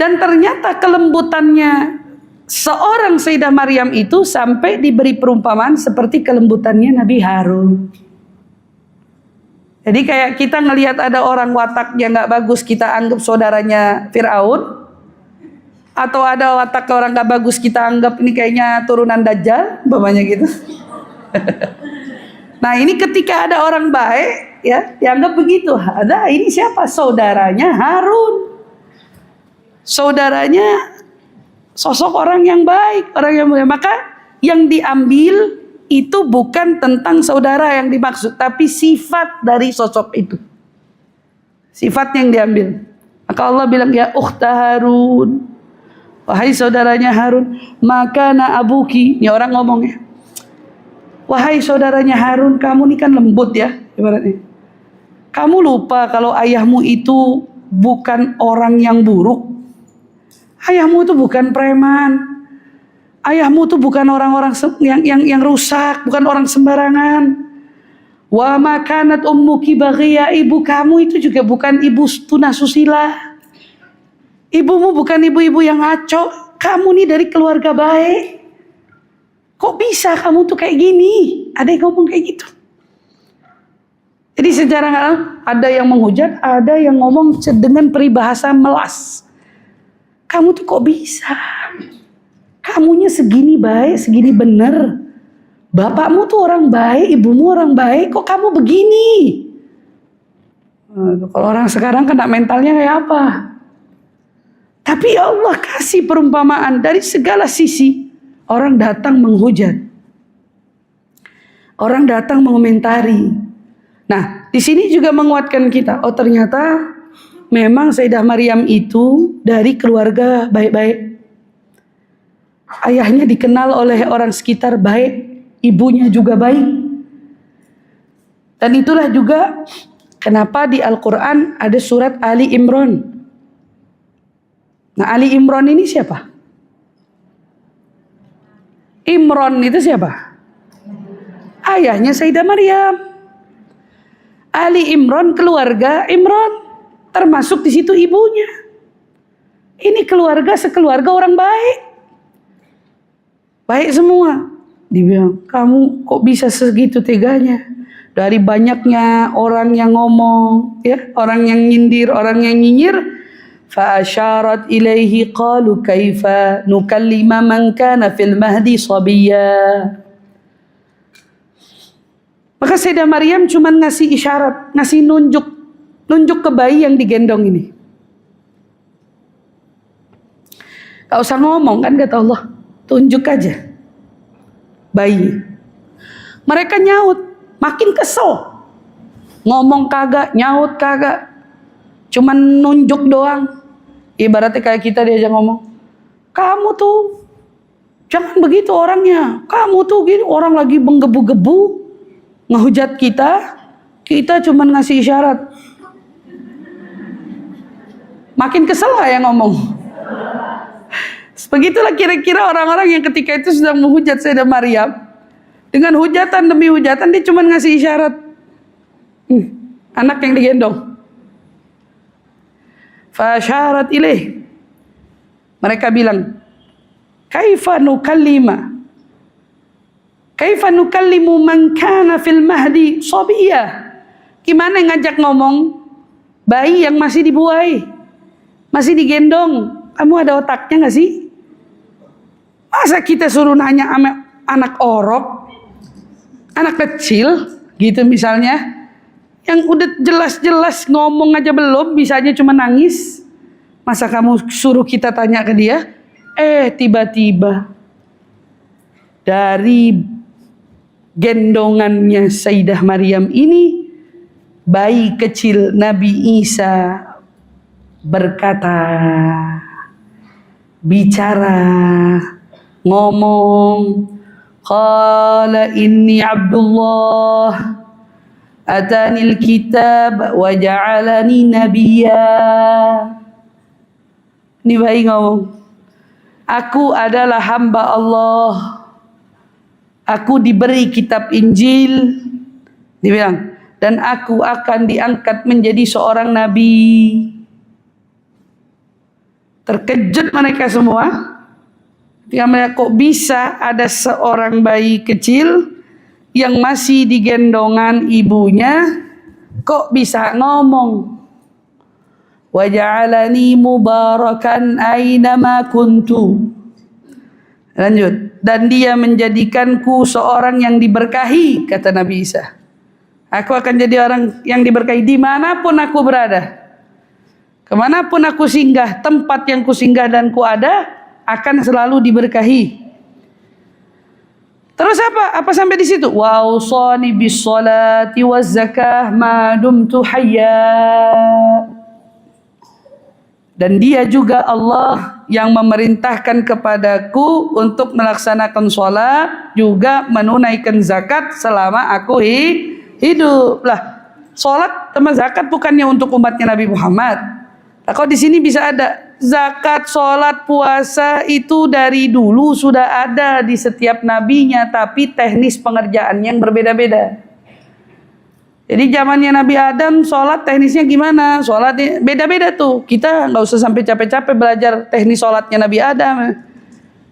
Dan ternyata kelembutannya seorang Sayyidah Maryam itu sampai diberi perumpamaan seperti kelembutannya Nabi Harun. Jadi kayak kita ngelihat ada orang wataknya nggak bagus, kita anggap saudaranya Fir'aun. Atau ada watak orang nggak bagus, kita anggap ini kayaknya turunan Dajjal, umpamanya gitu. Nah ini ketika ada orang baik, ya dianggap begitu. Ada ini siapa? Saudaranya Harun. Saudaranya sosok orang yang baik, orang yang mulia. Maka yang diambil itu bukan tentang saudara yang dimaksud, tapi sifat dari sosok itu. Sifat yang diambil. Maka Allah bilang, ya ukhta Harun, wahai saudaranya Harun, makana abuki. Ini orang ngomongnya, wahai saudaranya Harun, kamu ini kan lembut ya, ibaratnya. Kamu lupa kalau ayahmu itu bukan orang yang buruk. Ayahmu itu bukan preman. Ayahmu itu bukan orang-orang yang rusak, bukan orang sembarangan. Wa ma kanat ummuki baghiya, ibu kamu itu juga bukan ibu tunasusila. Ibumu bukan ibu-ibu yang ngaco. Kamu nih dari keluarga baik. Kok bisa kamu tuh kayak gini? Ada yang ngomong kayak gitu. Jadi secara ada yang menghujat, ada yang ngomong dengan peribahasa melas. Kamu tuh kok bisa? Kamunya segini baik, segini bener. Bapakmu tuh orang baik, ibumu orang baik, kok kamu begini? Kalau orang sekarang kena mentalnya kayak apa? Tapi Allah kasih perumpamaan dari segala sisi. Orang datang menghujat. Orang datang mengomentari. Nah, di sini juga menguatkan kita. Oh ternyata memang Sayyidah Maryam itu dari keluarga baik-baik. Ayahnya dikenal oleh orang sekitar baik, ibunya juga baik. Dan itulah juga kenapa di Al-Quran ada surat Ali Imran. Nah Ali Imran ini siapa? Imran itu siapa? Ayahnya Sayyidah Maryam. Ali Imran keluarga Imran. Termasuk di situ ibunya. Ini keluarga sekeluarga orang baik. Baik semua. Dibilang, kamu kok bisa segitu teganya? Dari banyaknya orang yang ngomong, ya, orang yang nyindir, orang yang nyinyir. Fa asyarat ilaihi qalu kaifa nukallima man kana fil mahdi sabiyya. Maka Sayyidah Maryam cuma ngasih isyarat, ngasih nunjuk ke bayi yang digendong ini. Gak usah ngomong kan kata Allah. Tunjuk aja bayi. Mereka nyaut, makin kesel. Ngomong kagak, nyaut kagak. Cuman nunjuk doang. Ibaratnya kayak kita diajak ngomong, kamu tuh jangan begitu orangnya. Kamu tuh gini, orang lagi menggebu-gebu ngehujat kita. Kita cuman ngasih isyarat. Makin kesel gak yang ngomong? Begitulah kira-kira orang-orang yang ketika itu sedang menghujat Sayyidah Maryam. Dengan hujatan demi hujatan dia cuma ngasih isyarat. Anak yang digendong. Fasyarat ilaih. Mereka bilang, kaifa nukallimu man kana fil mahdi sabiyya. Gimana ngajak ngomong bayi yang masih dibuai, masih digendong? Kamu ada otaknya gak sih? Masa kita suruh nanya sama anak orok, anak kecil gitu misalnya, yang udah jelas-jelas ngomong aja belum, bisanya cuma nangis. Masa kamu suruh kita tanya ke dia? Tiba-tiba dari gendongannya Sayyidah Maryam ini, bayi kecil Nabi Isa berkata, bicara, ngomong, qala inni Abdullah atanil kitab wa ja'alani nabiyya. Ini bayi ngomong, aku adalah hamba Allah. aku diberi kitab Injil, dibilang, dan aku akan diangkat menjadi seorang nabi. Terkejut mereka semua. Kok bisa ada seorang bayi kecil yang masih digendongan ibunya, kok bisa ngomong? Wa ja'alani mubarakan ainama kuntu. Lanjut. Dan dia menjadikanku seorang yang diberkahi, kata Nabi Isa. Aku akan jadi orang yang diberkahi dimanapun aku berada. Kemanapun aku singgah, tempat yang ku singgah dan ku ada, akan selalu diberkahi. Terus apa? Apa sampai di situ? Wa awsani bis salati waz zakah ma dumtu hayya. Dan dia juga Allah yang memerintahkan kepadaku untuk melaksanakan sholat, juga menunaikan zakat selama aku hidup. Lah, sholat sama zakat bukannya untuk umatnya Nabi Muhammad. Nah, kok di sini bisa ada zakat, sholat, puasa itu dari dulu sudah ada di setiap nabinya, tapi teknis pengerjaannya yang berbeda-beda. Jadi zamannya Nabi Adam sholat teknisnya gimana? Sholat beda-beda tuh. Kita nggak usah sampai capek-capek belajar teknis sholatnya Nabi Adam.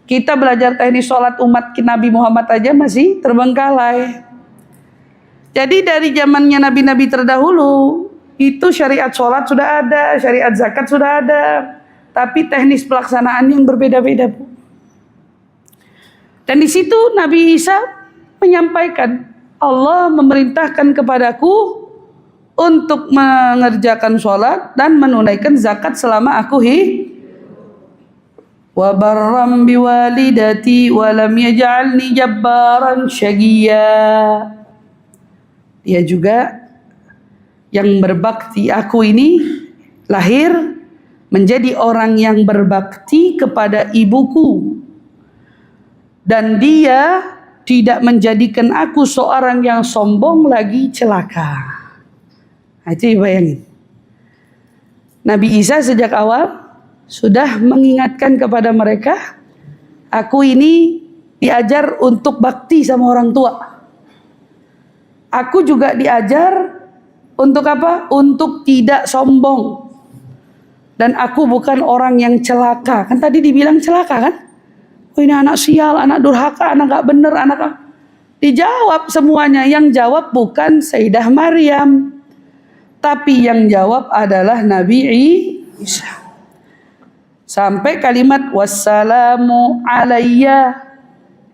Kita belajar teknis sholat umat Nabi Muhammad aja masih terbengkalai. Jadi dari zamannya nabi-nabi terdahulu itu syariat sholat sudah ada, syariat zakat sudah ada, tapi teknis pelaksanaan yang berbeda-beda, Bu. Dan di situ Nabi Isa menyampaikan, Allah memerintahkan kepadaku untuk mengerjakan sholat dan menunaikan zakat selama aku wa barram biwalidati wa lam yaj'alni jabbaran syaqiyya. Dia juga yang berbakti, aku ini lahir menjadi orang yang berbakti kepada ibuku, dan dia tidak menjadikan aku seorang yang sombong lagi celaka. Nah, itu bayangin. Nabi Isa sejak awal sudah mengingatkan kepada mereka, aku ini diajar untuk bakti sama orang tua. Aku juga diajar untuk apa? Untuk tidak sombong. Dan aku bukan orang yang celaka. Kan tadi dibilang celaka kan? Oh, ini anak sial, anak durhaka, anak gak bener, anak... Dijawab semuanya. Yang jawab bukan Sayyidah Maryam, tapi yang jawab adalah Nabi Isa. Sampai kalimat wassalamu alayya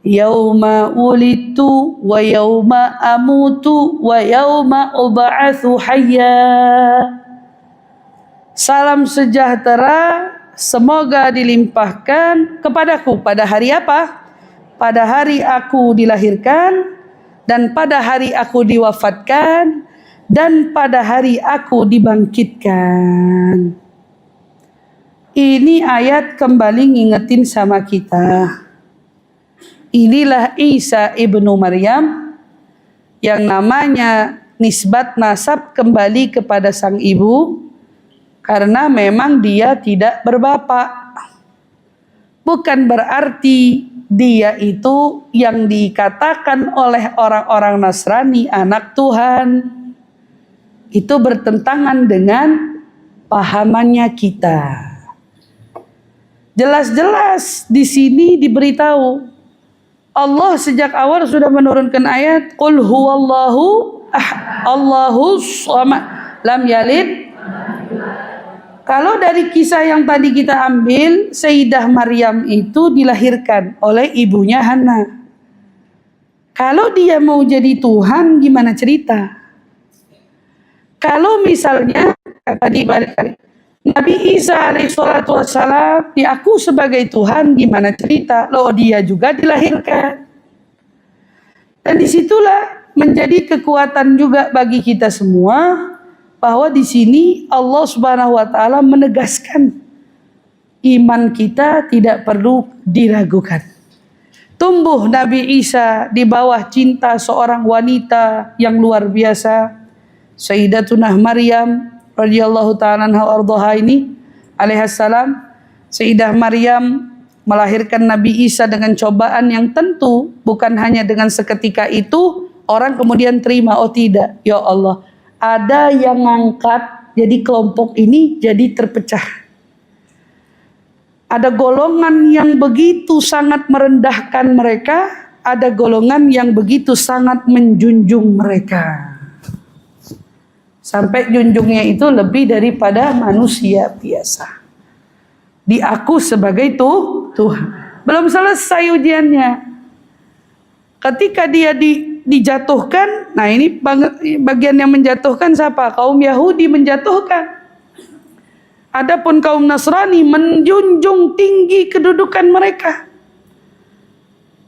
yauma ulitu wa yauma amutu wa yauma ub'atsu hayya. Salam sejahtera semoga dilimpahkan kepadaku pada hari apa? Pada hari aku dilahirkan, dan pada hari aku diwafatkan, dan pada hari aku dibangkitkan. Ini ayat kembali ngingetin sama kita. Inilah Isa ibnu Maryam yang namanya nisbat nasab kembali kepada sang ibu, karena memang dia tidak berbapak. Bukan berarti dia itu yang dikatakan oleh orang-orang Nasrani anak Tuhan. Itu bertentangan dengan pahamannya kita. Jelas-jelas di sini diberitahu, Allah sejak awal sudah menurunkan ayat Qul huwallahu Allahu samad lam yalid. Kalau dari kisah yang tadi kita ambil, Sayyidah Maryam itu dilahirkan oleh ibunya Hana. Kalau dia mau jadi Tuhan, gimana cerita? Kalau misalnya tadi balik Nabi Isa alaihissalatu wassalam diaku sebagai Tuhan, gimana cerita? Loh, dia juga dilahirkan. Dan disitulah menjadi kekuatan juga bagi kita semua, bahwa di sini Allah Subhanahu wa taala menegaskan iman kita tidak perlu diragukan. Tumbuh Nabi Isa di bawah cinta seorang wanita yang luar biasa, Sayyidatuna Maryam radhiyallahu ta'ala anha ardhaha ini alaihassalam. Sayyidah Maryam melahirkan Nabi Isa dengan cobaan yang tentu bukan hanya dengan seketika itu orang kemudian terima. Oh tidak, ya Allah, ada yang ngangkat, jadi kelompok ini jadi terpecah. Ada golongan yang begitu sangat merendahkan mereka, ada golongan yang begitu sangat menjunjung mereka. Sampai junjungnya itu lebih daripada manusia biasa. Diaku sebagai Tuhan. Belum selesai ujiannya. Ketika dia dijatuhkan, nah ini bagian yang menjatuhkan siapa? Kaum Yahudi menjatuhkan. Adapun kaum Nasrani menjunjung tinggi kedudukan mereka.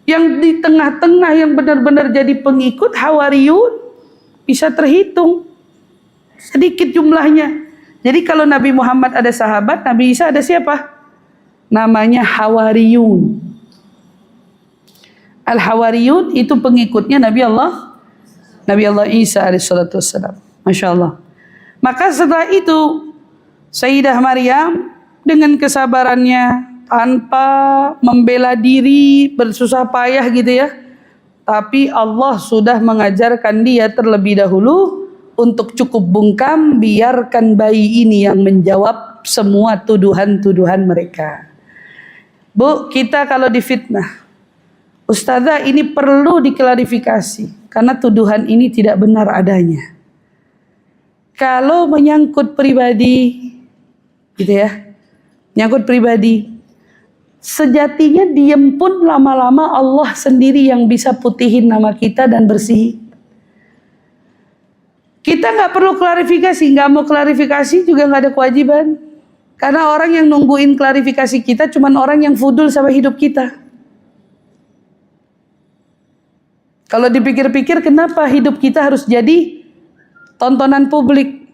Yang di tengah-tengah yang benar-benar jadi pengikut Hawariyun bisa terhitung. Sedikit jumlahnya. Jadi kalau Nabi Muhammad ada sahabat, Nabi Isa ada siapa? Namanya Hawariyun. Al-Hawariyun itu pengikutnya Nabi Allah Isa alaihissalatu wassalam. Masya Allah. Maka setelah itu Sayyidah Maryam dengan kesabarannya, tanpa membela diri, bersusah payah gitu ya. Tapi Allah sudah mengajarkan dia terlebih dahulu untuk cukup bungkam, biarkan bayi ini yang menjawab semua tuduhan-tuduhan mereka. Bu, kita kalau difitnah, Ustazah ini perlu diklarifikasi karena tuduhan ini tidak benar adanya. Kalau menyangkut pribadi, gitu ya, menyangkut pribadi, sejatinya diem pun lama-lama Allah sendiri yang bisa putihin nama kita dan bersihin. Kita nggak perlu klarifikasi, nggak mau klarifikasi juga nggak ada kewajiban. Karena orang yang nungguin klarifikasi kita cuman orang yang fudul sama hidup kita. Kalau dipikir-pikir, kenapa hidup kita harus jadi tontonan publik?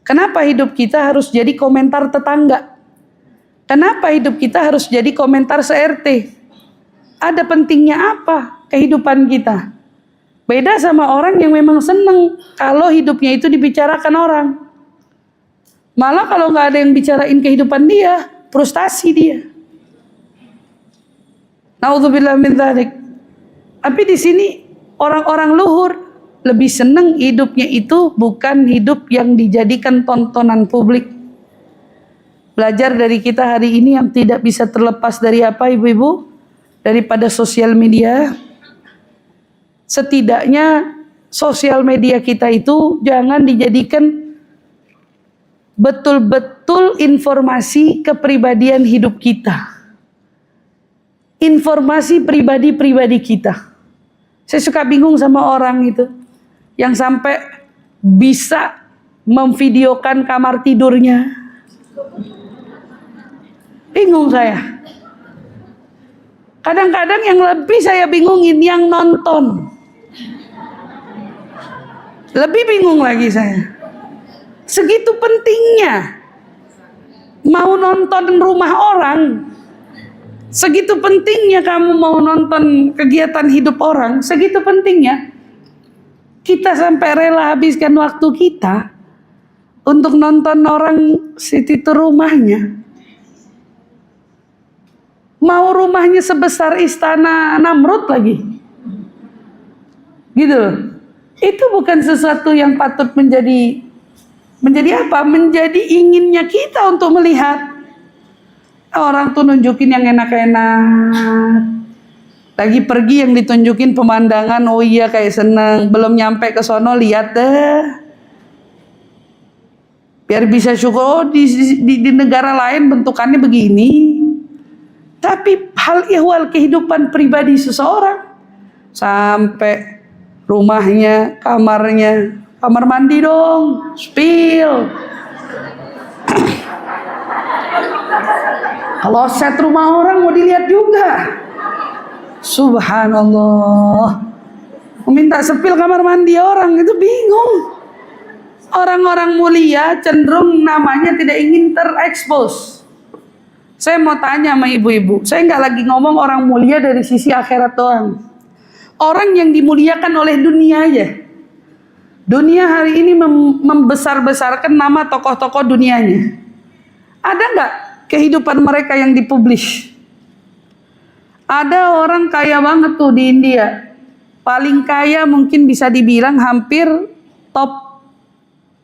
Kenapa hidup kita harus jadi komentar tetangga? Kenapa hidup kita harus jadi komentar se-RT? Ada pentingnya apa kehidupan kita? Beda sama orang yang memang seneng kalau hidupnya itu dibicarakan orang. Malah kalau nggak ada yang bicarain kehidupan dia, frustasi dia. Naudzubillah min dzalik. Tapi di sini orang-orang luhur lebih seneng hidupnya itu bukan hidup yang dijadikan tontonan publik. Belajar dari kita hari ini yang tidak bisa terlepas dari apa, ibu-ibu? Daripada sosial media. Setidaknya sosial media kita itu jangan dijadikan betul-betul informasi kepribadian hidup kita. Informasi pribadi-pribadi kita. Saya suka bingung sama orang itu yang sampai bisa memvideokan kamar tidurnya. Bingung saya. Kadang-kadang yang lebih saya bingungin yang nonton. Lebih bingung lagi saya. Segitu pentingnya mau nonton rumah orang. Segitu pentingnya kamu mau nonton kegiatan hidup orang. Segitu pentingnya kita sampai rela habiskan waktu kita untuk nonton orang situ rumahnya. Mau rumahnya sebesar istana Namrud lagi. Gitu loh. Itu bukan sesuatu yang patut menjadi apa? Menjadi inginnya kita untuk melihat. Orang tuh nunjukin yang enak-enak. Lagi pergi yang ditunjukin pemandangan, oh iya kayak seneng. Belum nyampe ke sono, lihat deh. Biar bisa syukur, oh di negara lain bentukannya begini. Tapi hal ihwal kehidupan pribadi seseorang. Sampai rumahnya, kamarnya, kamar mandi dong, spill. Kalau set rumah orang mau dilihat juga. Subhanallah. Meminta sepil kamar mandi orang itu bingung. Orang-orang mulia cenderung namanya tidak ingin terekspos. Saya mau tanya sama ibu-ibu. Saya nggak lagi ngomong orang mulia dari sisi akhirat doang. Orang yang dimuliakan oleh dunia aja. Dunia hari ini membesar-besarkan nama tokoh-tokoh dunianya. Ada nggak kehidupan mereka yang dipublish? Ada orang kaya banget tuh di India. Paling kaya mungkin bisa dibilang hampir top,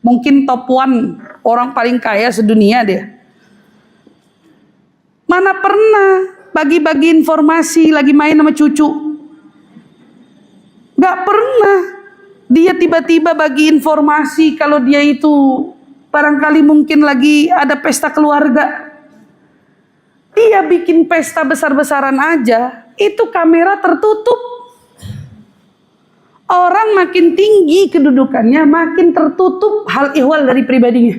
mungkin top one orang paling kaya sedunia dia. Mana pernah bagi-bagi informasi lagi main sama cucu? Gak pernah. Dia tiba-tiba bagi informasi kalau dia itu barangkali mungkin lagi ada pesta keluarga. Dia bikin pesta besar-besaran aja, itu kamera tertutup. Orang makin tinggi kedudukannya, makin tertutup hal ihwal dari pribadinya.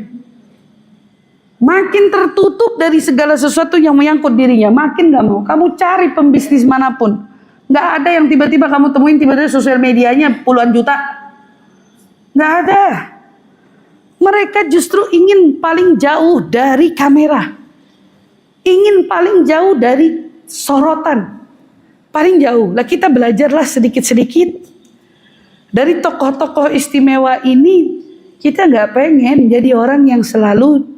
Makin tertutup dari segala sesuatu yang menyangkut dirinya, makin gak mau. Kamu cari pembisnis manapun, gak ada yang tiba-tiba kamu temuin tiba-tiba sosial medianya puluhan juta. Gak ada. Mereka justru ingin paling jauh dari kamera. Ingin paling jauh dari sorotan. Paling jauh. Lah kita belajarlah sedikit-sedikit. Dari tokoh-tokoh istimewa ini, kita gak pengen jadi orang yang selalu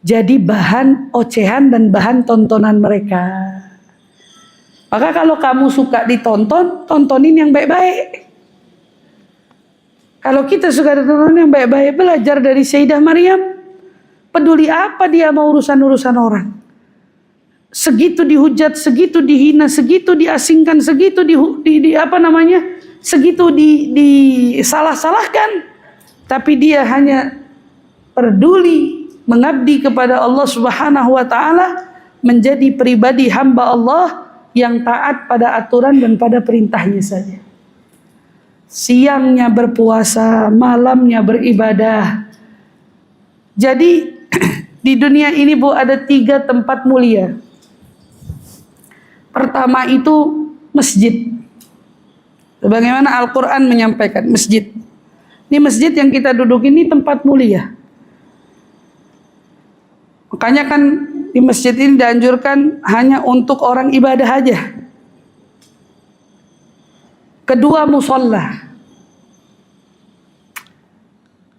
jadi bahan ocehan dan bahan tontonan mereka. Maka kalau kamu suka ditonton, tontonin yang baik-baik. Kalau kita suka ditonton yang baik-baik, belajar dari Sayyidah Maryam. Peduli apa dia mau urusan-urusan orang. Segitu dihujat, segitu dihina, segitu diasingkan, segitu segitu disalah-salahkan. Tapi dia hanya peduli mengabdi kepada Allah Subhanahu wa taala, menjadi pribadi hamba Allah yang taat pada aturan dan pada perintahnya saja. Siangnya berpuasa, malamnya beribadah. Jadi di dunia ini Bu ada 3 tempat mulia. Pertama itu masjid. Sebagaimana Al-Quran menyampaikan, masjid. Ini masjid yang kita duduk ini tempat mulia. Makanya kan di masjid ini dianjurkan hanya untuk orang ibadah aja. Kedua, musola.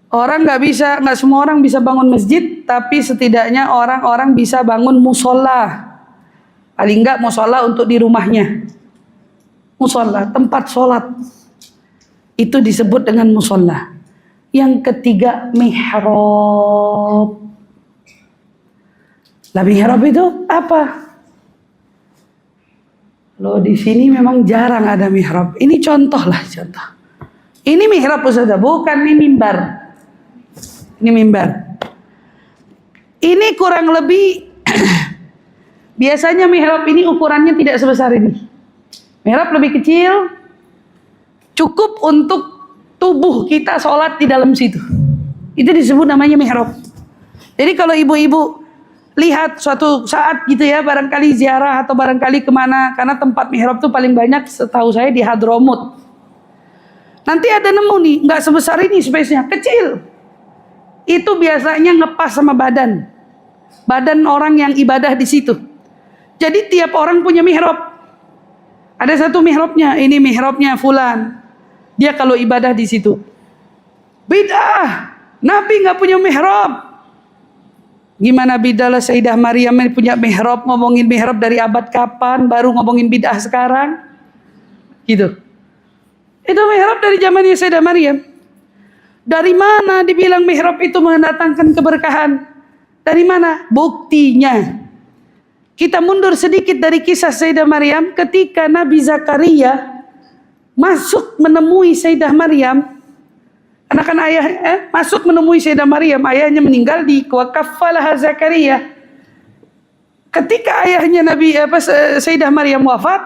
Nggak semua orang bisa bangun masjid, tapi setidaknya orang-orang bisa bangun musola. Paling nggak musola untuk di rumahnya. Musola, tempat sholat. Itu disebut dengan musola. Yang ketiga, mihrab. Lah mihrab itu apa? Loh di sini memang jarang ada mihrab. Ini contoh. Ini mihrab Ustaz, bukan ini mimbar. Ini mimbar. Ini kurang lebih biasanya mihrab ini ukurannya tidak sebesar ini. Mihrab lebih kecil, cukup untuk tubuh kita sholat di dalam situ. Itu disebut namanya mihrab. Jadi kalau ibu-ibu lihat suatu saat gitu ya, barangkali ziarah atau barangkali kemana, karena tempat mihrab itu paling banyak setahu saya di Hadramut. Nanti ada nemu nih, nggak sebesar ini space-nya, kecil. Itu biasanya ngepas sama badan orang yang ibadah di situ. Jadi tiap orang punya mihrab. Ada satu mihrabnya, ini mihrabnya fulan. Dia kalau ibadah di situ. Bid'ah, Nabi nggak punya mihrab. Gimana bid'ah Sayyidah Maryam punya mihrab, ngomongin mihrab dari abad kapan, baru ngomongin bid'ah sekarang? Gitu. Itu mihrab dari zamannya Sayyidah Maryam. Dari mana dibilang mihrab itu mendatangkan keberkahan? Dari mana? Buktinya. Kita mundur sedikit dari kisah Sayyidah Maryam, ketika Nabi Zakaria masuk menemui Sayyidah Maryam. Anak-anak ayah masuk menemui Sayyidah Maryam, ayahnya meninggal, di wakafalah Zakaria. Ketika ayahnya Sayyidah Maryam wafat,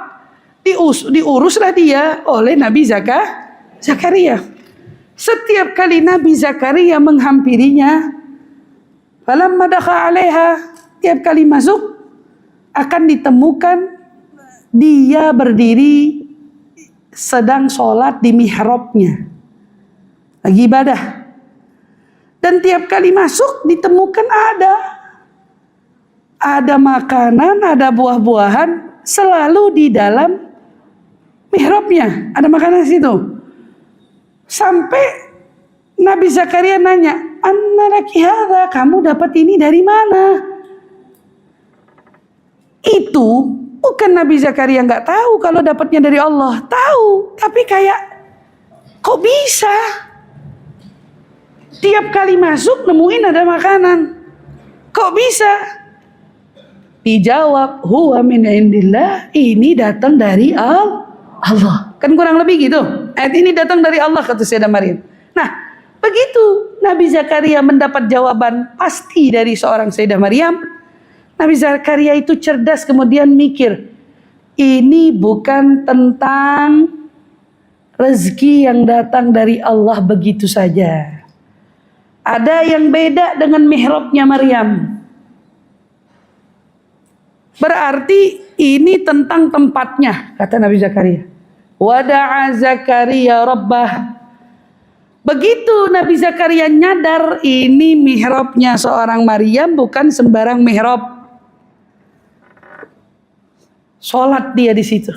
diuruslah dia oleh Nabi Zakaria. Setiap kali Nabi Zakaria menghampirinya, falamma dakhala 'alaiha, tiap kali masuk akan ditemukan dia berdiri sedang sholat di mihrabnya. Lagi ibadah. Dan tiap kali masuk ditemukan ada makanan, ada buah-buahan selalu di dalam mihrabnya. Ada makanan di situ. Sampai Nabi Zakaria nanya, "Anna laki hadza? Kamu dapat ini dari mana?" Itu Bukan Nabi Zakaria nggak tahu kalau dapatnya dari Allah, tahu, tapi kayak kok bisa? Tiap kali masuk nemuin ada makanan. Kok bisa? Dijawab, huwa min indillah, ini datang dari Allah. Kan kurang lebih gitu. Ayat ini datang dari Allah, kata Sayyidah Maryam. Nah, begitu Nabi Zakaria mendapat jawaban pasti dari seorang Sayyidah Maryam, Nabi Zakaria itu cerdas kemudian mikir, ini bukan tentang rezeki yang datang dari Allah begitu saja. Ada yang beda dengan mihrabnya Maryam. Berarti ini tentang tempatnya, kata Nabi Zakaria. Wada'a Zakaria rabbah. Begitu Nabi Zakaria nyadar ini mihrabnya seorang Maryam, bukan sembarang mihrab. Sholat dia di situ.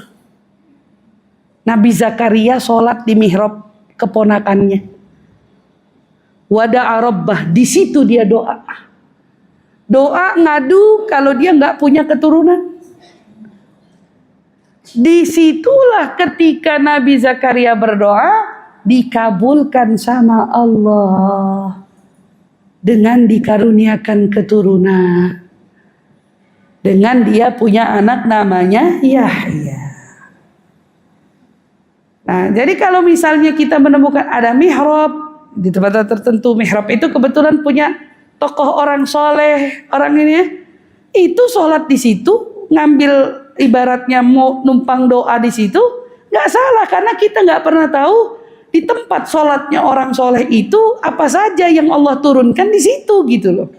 Nabi Zakaria sholat di mihrab keponakannya. Wada'a rabbah, di situ dia doa. Doa ngadu kalau dia nggak punya keturunan. Disitulah ketika Nabi Zakaria berdoa dikabulkan sama Allah dengan dikaruniakan keturunan. Dengan dia punya anak namanya Yahya. Nah, jadi kalau misalnya kita menemukan ada mihrab di tempat tertentu, mihrab itu kebetulan punya tokoh orang soleh, orang ini ya, itu sholat di situ, ngambil ibaratnya mau numpang doa di situ, nggak salah karena kita nggak pernah tahu di tempat sholatnya orang soleh itu apa saja yang Allah turunkan di situ gitu loh.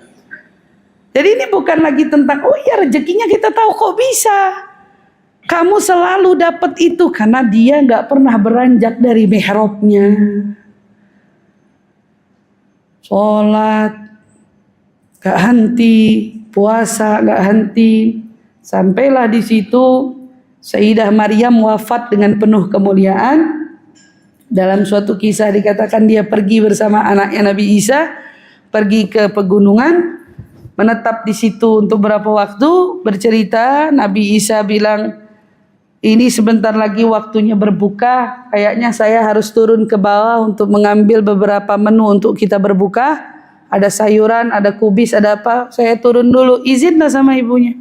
Jadi ini bukan lagi tentang oh iya rezekinya kita tahu kok bisa. Kamu selalu dapat itu karena dia nggak pernah beranjak dari mihrabnya. Sholat gak henti, puasa gak henti, sampailah di situ Sayyidah Maryam wafat dengan penuh kemuliaan. Dalam suatu kisah dikatakan dia pergi bersama anaknya Nabi Isa, pergi ke pegunungan, menetap di situ untuk beberapa waktu. Bercerita Nabi Isa bilang, ini sebentar lagi waktunya berbuka, kayaknya saya harus turun ke bawah untuk mengambil beberapa menu untuk kita berbuka. Ada sayuran, ada kubis, ada apa, saya turun dulu, izinlah sama ibunya.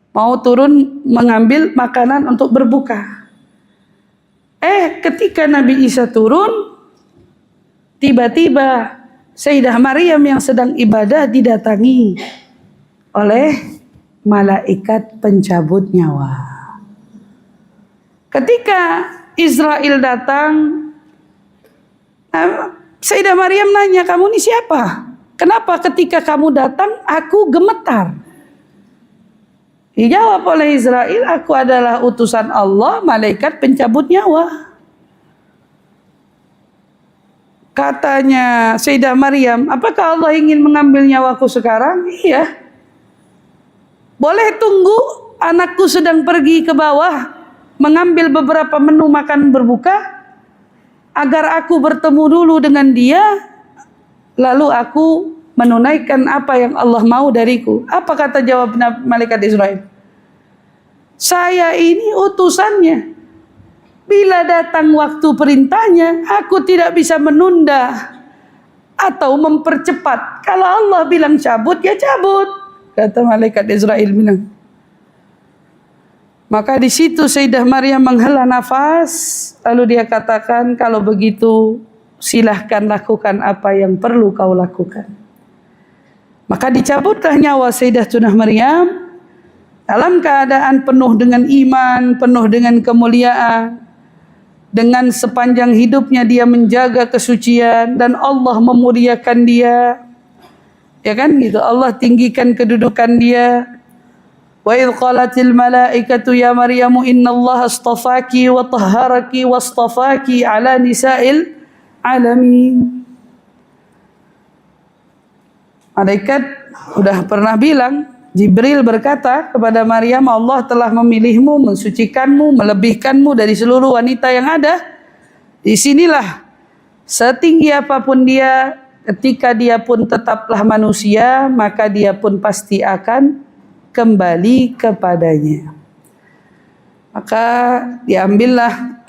Mau turun mengambil makanan untuk berbuka. Ketika Nabi Isa turun, tiba-tiba Sayyidah Maryam yang sedang ibadah didatangi oleh malaikat pencabut nyawa. Ketika Israel datang, Sayyidah Maryam nanya, kamu ini siapa? Kenapa ketika kamu datang aku gemetar? Dijawab oleh Israel, aku adalah utusan Allah, malaikat pencabut nyawa. Katanya Sayyidah Maryam, apakah Allah ingin mengambil nyawaku sekarang? Iya. Boleh tunggu anakku sedang pergi ke bawah mengambil beberapa menu makan berbuka agar aku bertemu dulu dengan dia, lalu aku menunaikan apa yang Allah mau dariku. Apa kata jawab malaikat Israel? Saya ini utusannya. Bila datang waktu perintahnya, aku tidak bisa menunda atau mempercepat. Kalau Allah bilang cabut, ya cabut. Kata malaikat Israel bilang. Maka di situ Sayyidah Maryam menghela nafas, lalu dia katakan, kalau begitu silahkan lakukan apa yang perlu kau lakukan. Maka dicabutlah nyawa Sayyidatuna Maryam dalam keadaan penuh dengan iman, penuh dengan kemuliaan. Dengan sepanjang hidupnya dia menjaga kesucian dan Allah memuliakan dia. Ya kan gitu, Allah tinggikan kedudukan dia. Wa idh qalatil malaikatu ya Maryamu innallaha astafaki wa tahharaki wastafaki ala nisa'il alamin. Malaikat sudah pernah bilang, Jibril berkata kepada Maryam, Allah telah memilihmu, mensucikanmu, melebihkanmu dari seluruh wanita yang ada. Di sinilah setinggi apapun dia, ketika dia pun tetaplah manusia, maka dia pun pasti akan kembali kepadanya. Maka diambillah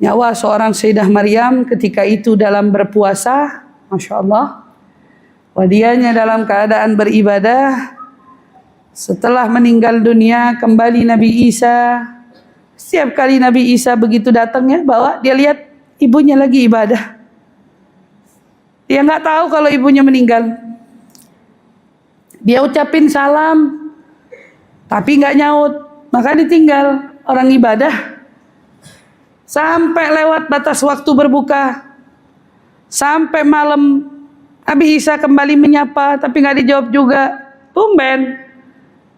nyawa seorang Sayyidah Maryam ketika itu dalam berpuasa, Masya Allah. Wadianya dalam keadaan beribadah. Setelah meninggal dunia, kembali Nabi Isa. Setiap kali Nabi Isa begitu datangnya, bawa dia lihat ibunya lagi ibadah. Dia nggak tahu kalau ibunya meninggal. Dia ucapin salam, tapi nggak nyaut. Maka ditinggal orang ibadah sampai lewat batas waktu berbuka, sampai malam Nabi Isa kembali menyapa, tapi nggak dijawab juga. Tumben,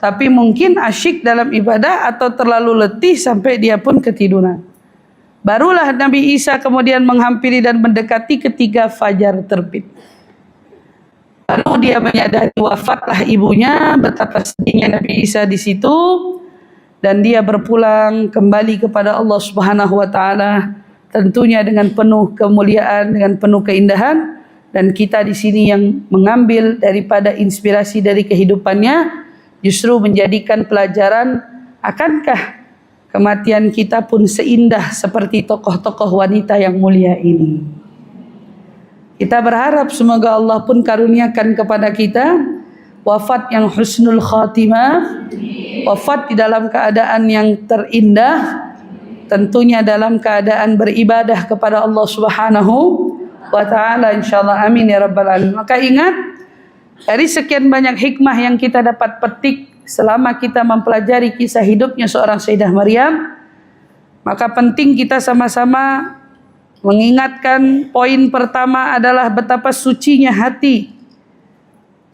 tapi mungkin asyik dalam ibadah atau terlalu letih sampai dia pun ketiduran. Barulah Nabi Isa kemudian menghampiri dan mendekati ketika fajar terbit. Lalu dia menyadari wafatlah ibunya, betapa sedihnya Nabi Isa di situ. Dan dia berpulang kembali kepada Allah Subhanahu wa taala, tentunya dengan penuh kemuliaan, dengan penuh keindahan. Dan kita di sini yang mengambil daripada inspirasi dari kehidupannya, justru menjadikan pelajaran, akankah kematian kita pun seindah seperti tokoh-tokoh wanita yang mulia ini. Kita berharap semoga Allah pun karuniakan kepada kita wafat yang husnul khatimah, wafat di dalam keadaan yang terindah, tentunya dalam keadaan beribadah kepada Allah Subhanahu wa taala, insyaallah, amin ya rabbal alamin. Maka ingat, dari sekian banyak hikmah yang kita dapat petik selama kita mempelajari kisah hidupnya seorang Sayyidah Maryam, maka penting kita sama-sama mengingatkan poin pertama adalah betapa sucinya hati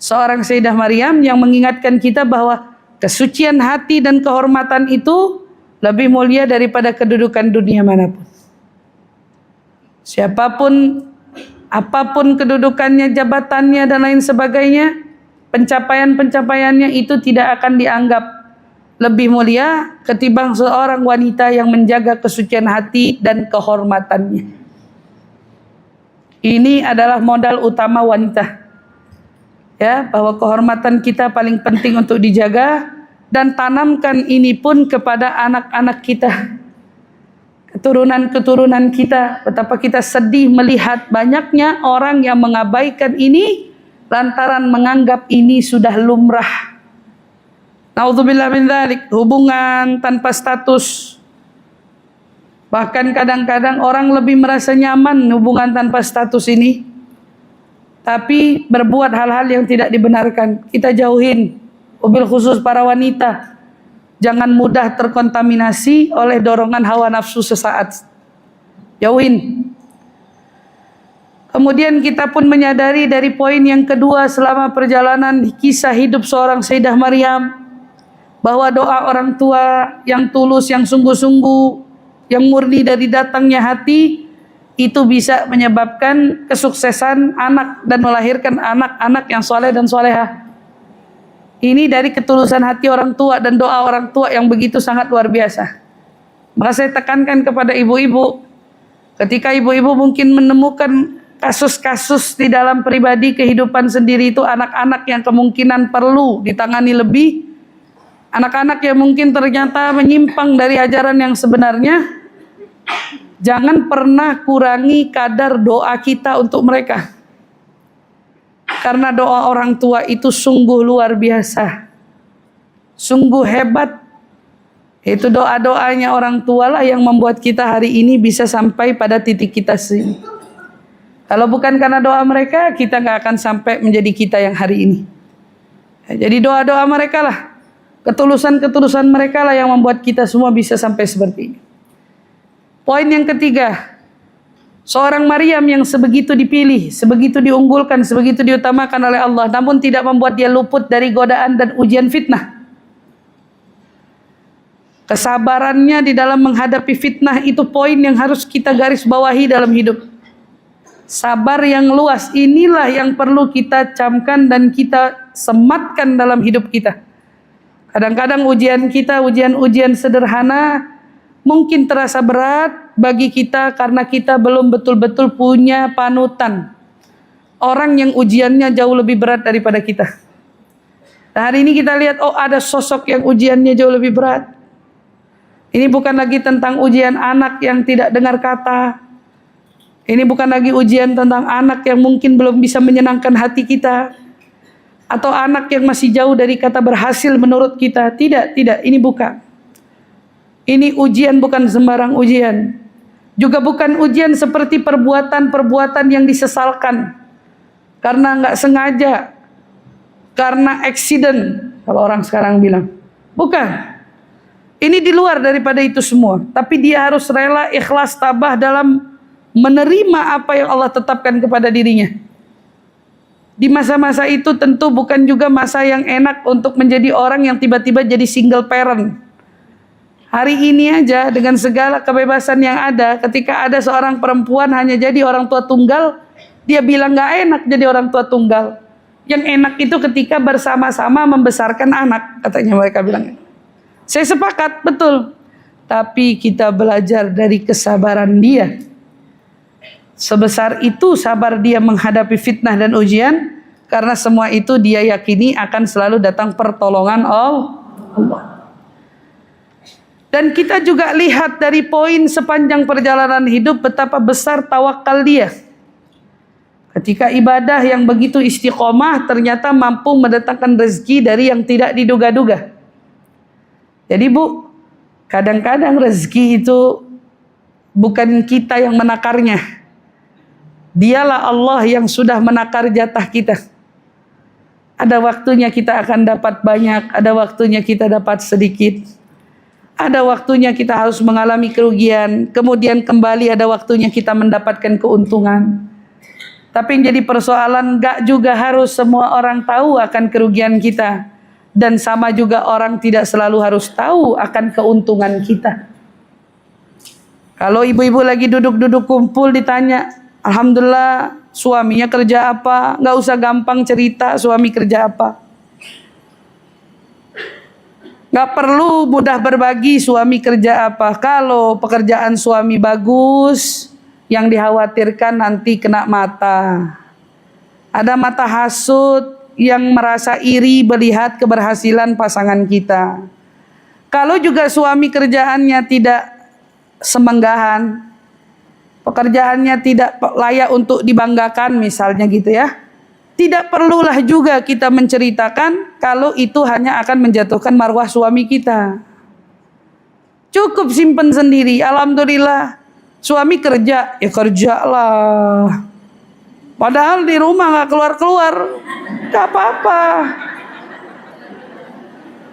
seorang Sayyidah Maryam, yang mengingatkan kita bahwa kesucian hati dan kehormatan itu lebih mulia daripada kedudukan dunia manapun. Siapapun, apapun kedudukannya, jabatannya dan lain sebagainya, pencapaian-pencapaiannya itu tidak akan dianggap lebih mulia ketimbang seorang wanita yang menjaga kesucian hati dan kehormatannya. Ini adalah modal utama wanita. Ya, bahwa kehormatan kita paling penting untuk dijaga, dan tanamkan ini pun kepada anak-anak kita, keturunan-keturunan kita. Betapa kita sedih melihat banyaknya orang yang mengabaikan ini lantaran menganggap ini sudah lumrah. Naudzubillah min dzalik, hubungan tanpa status. Bahkan kadang-kadang orang lebih merasa nyaman hubungan tanpa status ini, tapi berbuat hal-hal yang tidak dibenarkan. Kita jauhin, mobil khusus para wanita. Jangan mudah terkontaminasi oleh dorongan hawa nafsu sesaat. Jauhin. Kemudian kita pun menyadari dari poin yang kedua selama perjalanan kisah hidup seorang Sayyidah Maryam, bahwa doa orang tua yang tulus, yang sungguh-sungguh, yang murni dari datangnya hati, itu bisa menyebabkan kesuksesan anak dan melahirkan anak-anak yang soleh dan solehah. Ini dari ketulusan hati orang tua dan doa orang tua yang begitu sangat luar biasa. Maka saya tekankan kepada ibu-ibu, ketika ibu-ibu mungkin menemukan kasus-kasus di dalam pribadi kehidupan sendiri itu, anak-anak yang kemungkinan perlu ditangani lebih, anak-anak yang mungkin ternyata menyimpang dari ajaran yang sebenarnya, jangan pernah kurangi kadar doa kita untuk mereka. Karena doa orang tua itu sungguh luar biasa, sungguh hebat. Itu doa-doanya orang tua lah yang membuat kita hari ini bisa sampai pada titik kita sini. Kalau bukan karena doa mereka, kita nggak akan sampai menjadi kita yang hari ini. Jadi doa-doa mereka lah, ketulusan-ketulusan mereka lah yang membuat kita semua bisa sampai seperti ini. Poin yang ketiga, seorang Maryam yang sebegitu dipilih, sebegitu diunggulkan, sebegitu diutamakan oleh Allah, namun tidak membuat dia luput dari godaan dan ujian fitnah. Kesabarannya di dalam menghadapi fitnah itu poin yang harus kita garis bawahi dalam hidup. Sabar yang luas inilah yang perlu kita camkan dan kita sematkan dalam hidup kita. Kadang-kadang ujian kita, ujian-ujian sederhana, mungkin terasa berat bagi kita karena kita belum betul-betul punya panutan, orang yang ujiannya jauh lebih berat daripada kita. Nah, hari ini kita lihat, oh ada sosok yang ujiannya jauh lebih berat. Ini bukan lagi tentang ujian anak yang tidak dengar kata. Ini bukan lagi ujian tentang anak yang mungkin belum bisa menyenangkan hati kita. Atau anak yang masih jauh dari kata berhasil menurut kita. Tidak, ini bukan. Ini ujian bukan sembarang ujian. Juga bukan ujian seperti perbuatan-perbuatan yang disesalkan. Karena nggak sengaja. Karena accident. Kalau orang sekarang bilang. Bukan. Ini di luar daripada itu semua. Tapi dia harus rela, ikhlas, tabah dalam menerima apa yang Allah tetapkan kepada dirinya. Di masa-masa itu tentu bukan juga masa yang enak untuk menjadi orang yang tiba-tiba jadi single parent. Hari ini aja dengan segala kebebasan yang ada, ketika ada seorang perempuan hanya jadi orang tua tunggal, dia bilang gak enak jadi orang tua tunggal. Yang enak itu ketika bersama-sama membesarkan anak, katanya mereka bilang. Saya sepakat, betul. Tapi kita belajar dari kesabaran dia. Sebesar itu sabar dia menghadapi fitnah dan ujian, karena semua itu dia yakini akan selalu datang pertolongan Allah. Dan kita juga lihat dari poin sepanjang perjalanan hidup betapa besar tawakal dia. Ketika ibadah yang begitu istiqomah ternyata mampu mendatangkan rezeki dari yang tidak diduga-duga. Jadi Bu, kadang-kadang rezeki itu bukan kita yang menakarnya. Dialah Allah yang sudah menakar jatah kita. Ada waktunya kita akan dapat banyak, ada waktunya kita dapat sedikit. Ada waktunya kita harus mengalami kerugian, kemudian kembali ada waktunya kita mendapatkan keuntungan. Tapi yang jadi persoalan, gak juga harus semua orang tahu akan kerugian kita. Dan sama juga orang tidak selalu harus tahu akan keuntungan kita. Kalau ibu-ibu lagi duduk-duduk kumpul ditanya, alhamdulillah suaminya kerja apa? Gak usah gampang cerita suami kerja apa. Gak perlu mudah berbagi suami kerja apa. Kalau pekerjaan suami bagus, yang dikhawatirkan nanti kena mata. Ada mata hasut yang merasa iri melihat keberhasilan pasangan kita. Kalau juga suami kerjaannya tidak semenggahan, pekerjaannya tidak layak untuk dibanggakan misalnya gitu ya. Tidak perlulah juga kita menceritakan kalau itu hanya akan menjatuhkan marwah suami kita. Cukup simpen sendiri. Alhamdulillah suami kerja, ya kerjalah. Padahal di rumah gak keluar-keluar, gak apa-apa.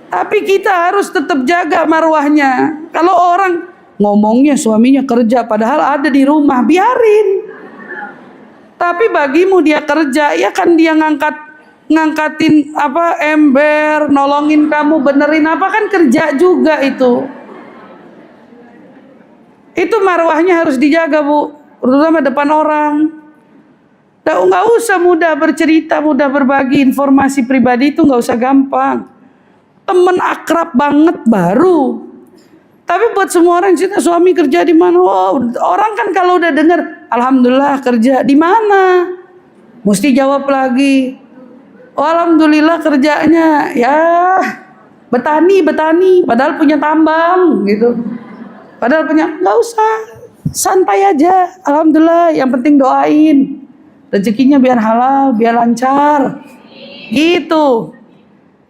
Tapi kita harus tetap jaga marwahnya. Kalau orang ngomongnya suaminya kerja padahal ada di rumah, biarin. Tapi bagimu dia kerja, ya kan dia ngangkatin ember, nolongin kamu benerin apa, kan kerja juga itu. Itu marwahnya harus dijaga Bu, terutama depan orang. Nggak usah mudah bercerita, mudah berbagi informasi pribadi itu nggak usah gampang. Temen akrab banget baru. Tapi buat semua orang cerita suami kerja di mana, orang kan kalau udah dengar, alhamdulillah kerja di mana, mesti jawab lagi, alhamdulillah kerjanya ya betani, padahal punya tambang gitu, padahal punya, nggak usah, santai aja, alhamdulillah, yang penting doain, rezekinya biar halal, biar lancar, gitu.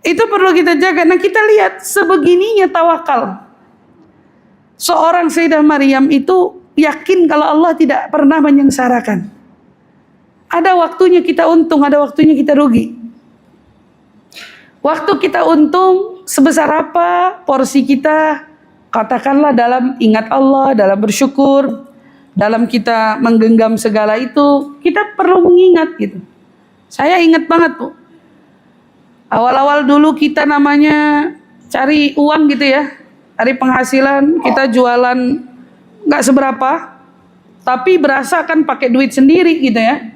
Itu perlu kita jaga. Nah kita lihat sebegininya tawakal. Seorang Sayyidah Maryam itu yakin kalau Allah tidak pernah menyengsarakan. Ada waktunya kita untung, ada waktunya kita rugi. Waktu kita untung sebesar apa porsi kita, katakanlah dalam ingat Allah, dalam bersyukur, dalam kita menggenggam segala itu, kita perlu mengingat gitu. Saya ingat banget Bu. Awal-awal dulu kita namanya cari uang gitu ya. Dari penghasilan kita jualan nggak seberapa, tapi berasa kan pakai duit sendiri gitu ya.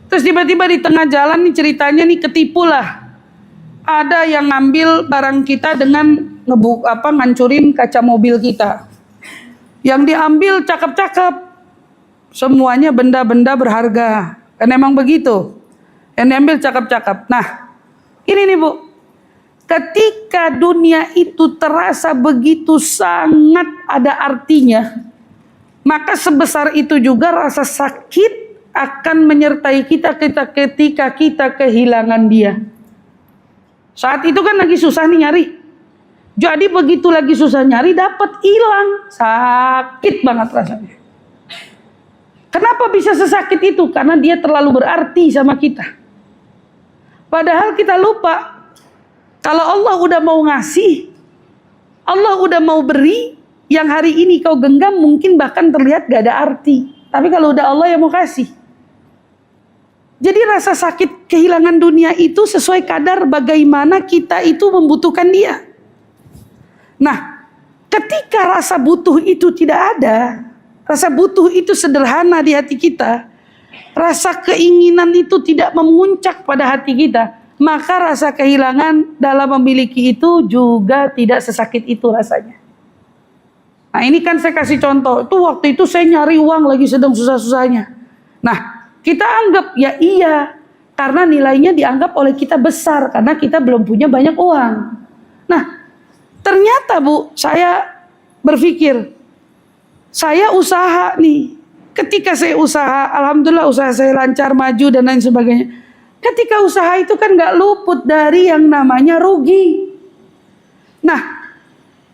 Terus tiba-tiba di tengah jalan nih ceritanya nih ketipu lah. Ada yang ngambil barang kita dengan ngancurin kaca mobil kita. Yang diambil cakep-cakep, semuanya benda-benda berharga. Kan emang begitu. Yang diambil cakep-cakep. Nah, ini nih Bu. Ketika dunia itu terasa begitu sangat ada artinya, maka sebesar itu juga rasa sakit akan menyertai kita ketika kita kehilangan dia. Saat itu kan lagi susah nih nyari. Jadi begitu lagi susah nyari dapat hilang, sakit banget rasanya. Kenapa bisa sesakit itu? Karena dia terlalu berarti sama kita. Padahal kita lupa. Kalau Allah udah mau ngasih, Allah udah mau beri, yang hari ini kau genggam mungkin bahkan terlihat gak ada arti. Tapi kalau udah Allah yang mau kasih. Jadi rasa sakit kehilangan dunia itu sesuai kadar bagaimana kita itu membutuhkan dia. Nah, ketika rasa butuh itu tidak ada, rasa butuh itu sederhana di hati kita, rasa keinginan itu tidak memuncak pada hati kita, maka rasa kehilangan dalam memiliki itu juga tidak sesakit itu rasanya. Nah ini kan saya kasih contoh, itu waktu itu saya nyari uang lagi sedang susah-susahnya. Nah kita anggap ya iya, karena nilainya dianggap oleh kita besar, karena kita belum punya banyak uang. Nah ternyata Bu, saya berpikir, saya usaha nih. Ketika saya usaha, alhamdulillah usaha saya lancar, maju dan lain sebagainya. Ketika usaha itu kan gak luput dari yang namanya rugi. Nah,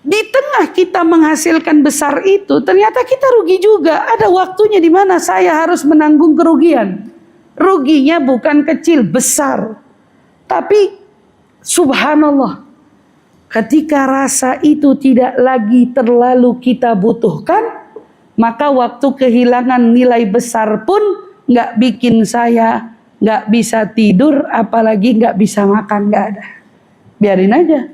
di tengah kita menghasilkan besar itu, ternyata kita rugi juga. Ada waktunya di mana saya harus menanggung kerugian. Ruginya bukan kecil, besar. Tapi subhanallah, ketika rasa itu tidak lagi terlalu kita butuhkan, maka waktu kehilangan nilai besar pun gak bikin saya gak bisa tidur, apalagi gak bisa makan, gak ada. Biarin aja.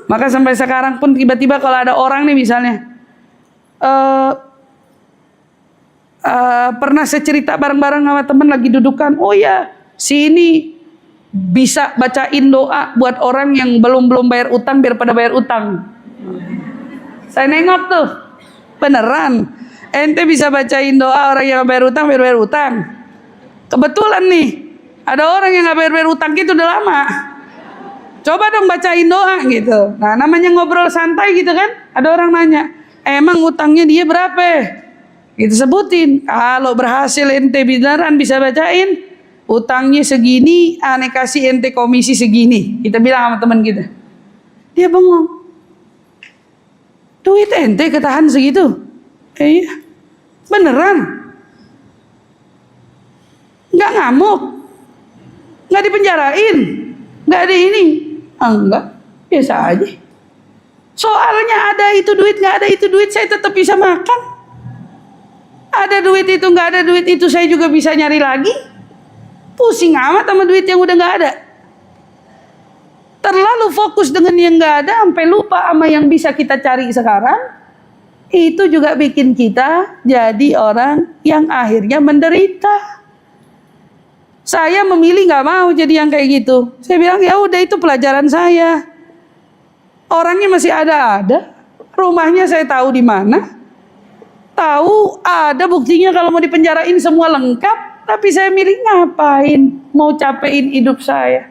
Maka sampai sekarang pun tiba-tiba kalau ada orang nih misalnya pernah saya cerita bareng-bareng sama teman lagi dudukan, oh ya si ini bisa bacain doa buat orang yang belum bayar utang biar pada bayar utang. Saya nengok tuh, beneran ente bisa bacain doa orang yang bayar utang biar bayar utang. Kebetulan nih, ada orang yang gak bayar utang gitu udah lama. Coba dong bacain doa gitu. Nah namanya ngobrol santai gitu kan. Ada orang nanya, emang utangnya dia berapa? Gitu sebutin. Kalau berhasil ente beneran bisa bacain, utangnya segini, aneh kasih ente komisi segini. Kita bilang sama teman kita. Dia bengong. Duit ente ketahan segitu? Iya. Beneran? Nggak ngamuk, nggak dipenjarain, nggak ada ini, enggak, biasa aja. Soalnya ada itu duit, nggak ada itu duit, saya tetap bisa makan. Ada duit itu, nggak ada duit itu, saya juga bisa nyari lagi. Pusing amat sama duit yang udah nggak ada. Terlalu fokus dengan yang nggak ada, sampai lupa sama yang bisa kita cari sekarang. Itu juga bikin kita jadi orang yang akhirnya menderita. Saya memilih nggak mau jadi yang kayak gitu. Saya bilang ya udah itu pelajaran saya. Orangnya masih ada, rumahnya saya tahu di mana, tahu ada buktinya kalau mau dipenjarain semua lengkap. Tapi saya milih ngapain mau capein hidup saya.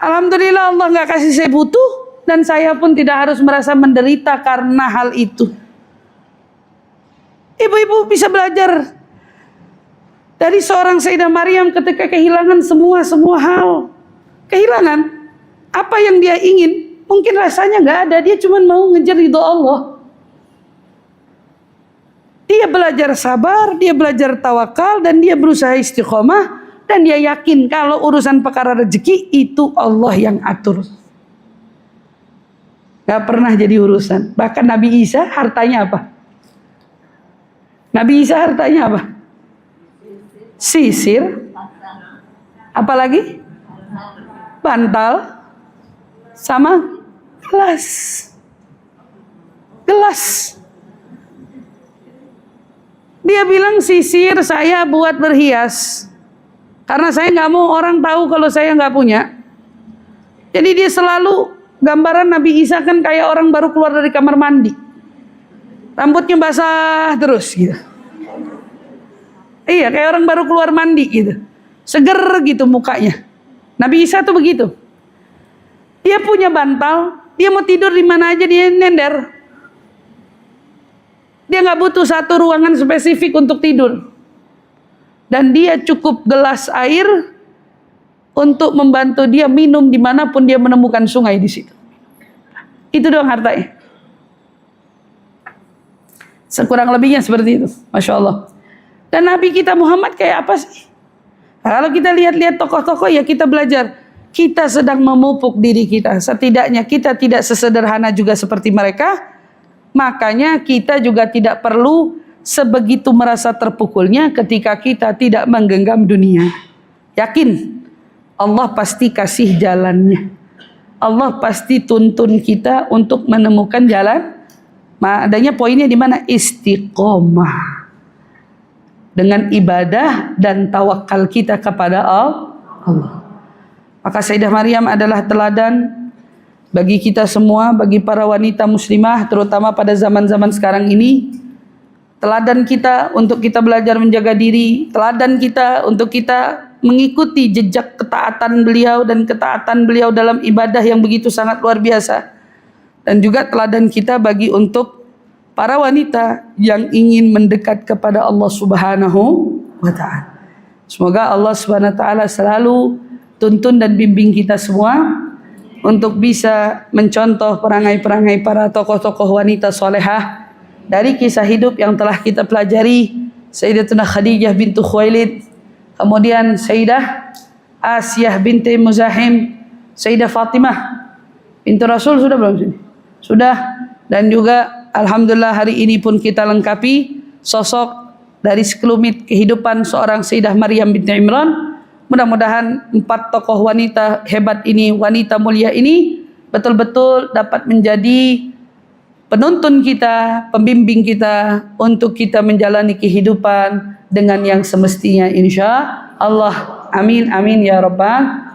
Alhamdulillah Allah nggak kasih saya butuh dan saya pun tidak harus merasa menderita karena hal itu. Ibu-ibu bisa belajar dari seorang Sayyidah Maryam ketika kehilangan semua hal. Kehilangan apa yang dia ingin, mungkin rasanya nggak ada, dia cuma mau ngejar ridho Allah. Dia belajar sabar, dia belajar tawakal, dan dia berusaha istiqomah, dan dia yakin kalau urusan perkara rezeki itu Allah yang atur. Gak pernah jadi urusan. Bahkan Nabi Isa hartanya apa? Nabi Isa hartanya apa? Sisir, apalagi bantal, sama gelas. Dia bilang sisir saya buat berhias, karena saya nggak mau orang tahu kalau saya nggak punya. Jadi dia selalu gambaran Nabi Isa kan kayak orang baru keluar dari kamar mandi, rambutnya basah terus gitu. Iya, kayak orang baru keluar mandi gitu. Seger gitu mukanya. Nabi Isa tuh begitu. Dia punya bantal, dia mau tidur di mana aja dia nender. Dia nggak butuh satu ruangan spesifik untuk tidur. Dan dia cukup gelas air untuk membantu dia minum dimanapun dia menemukan sungai di situ. Itu doang hartanya. Sekurang lebihnya seperti itu, Masya Allah. Dan Nabi kita Muhammad kayak apa sih? Nah, kalau kita lihat-lihat tokoh-tokoh, ya kita belajar. Kita sedang memupuk diri kita. Setidaknya kita tidak sesederhana juga seperti mereka. Makanya kita juga tidak perlu sebegitu merasa terpukulnya ketika kita tidak menggenggam dunia. Yakin, Allah pasti kasih jalannya. Allah pasti tuntun kita untuk menemukan jalan. Adanya poinnya di mana? Istiqomah. Dengan ibadah dan tawakal kita kepada Allah. Maka Sayyidah Maryam adalah teladan bagi kita semua, bagi para wanita muslimah, terutama pada zaman-zaman sekarang ini. Teladan kita untuk kita belajar menjaga diri, teladan kita untuk kita mengikuti jejak ketaatan beliau dan ketaatan beliau dalam ibadah yang begitu sangat luar biasa. Dan juga teladan kita bagi untuk para wanita yang ingin mendekat kepada Allah Subhanahu wa ta'ala. Semoga Allah Subhanahu wa ta'ala selalu tuntun dan bimbing kita semua untuk bisa mencontoh perangai-perangai para tokoh-tokoh wanita solehah dari kisah hidup yang telah kita pelajari. Sayyidatuna Khadijah bintu Khuwailid, kemudian Sayyidah Asiyah binti Muzahim, Sayyidah Fatimah bintu Rasul. Sudah belum sini? Sudah. Dan juga alhamdulillah hari ini pun kita lengkapi sosok dari sekelumit kehidupan seorang Sayyidah Maryam binti Imran. Mudah-mudahan 4 tokoh wanita hebat ini, wanita mulia ini betul-betul dapat menjadi penuntun kita, pembimbing kita untuk kita menjalani kehidupan dengan yang semestinya insya Allah. Amin amin ya rabbal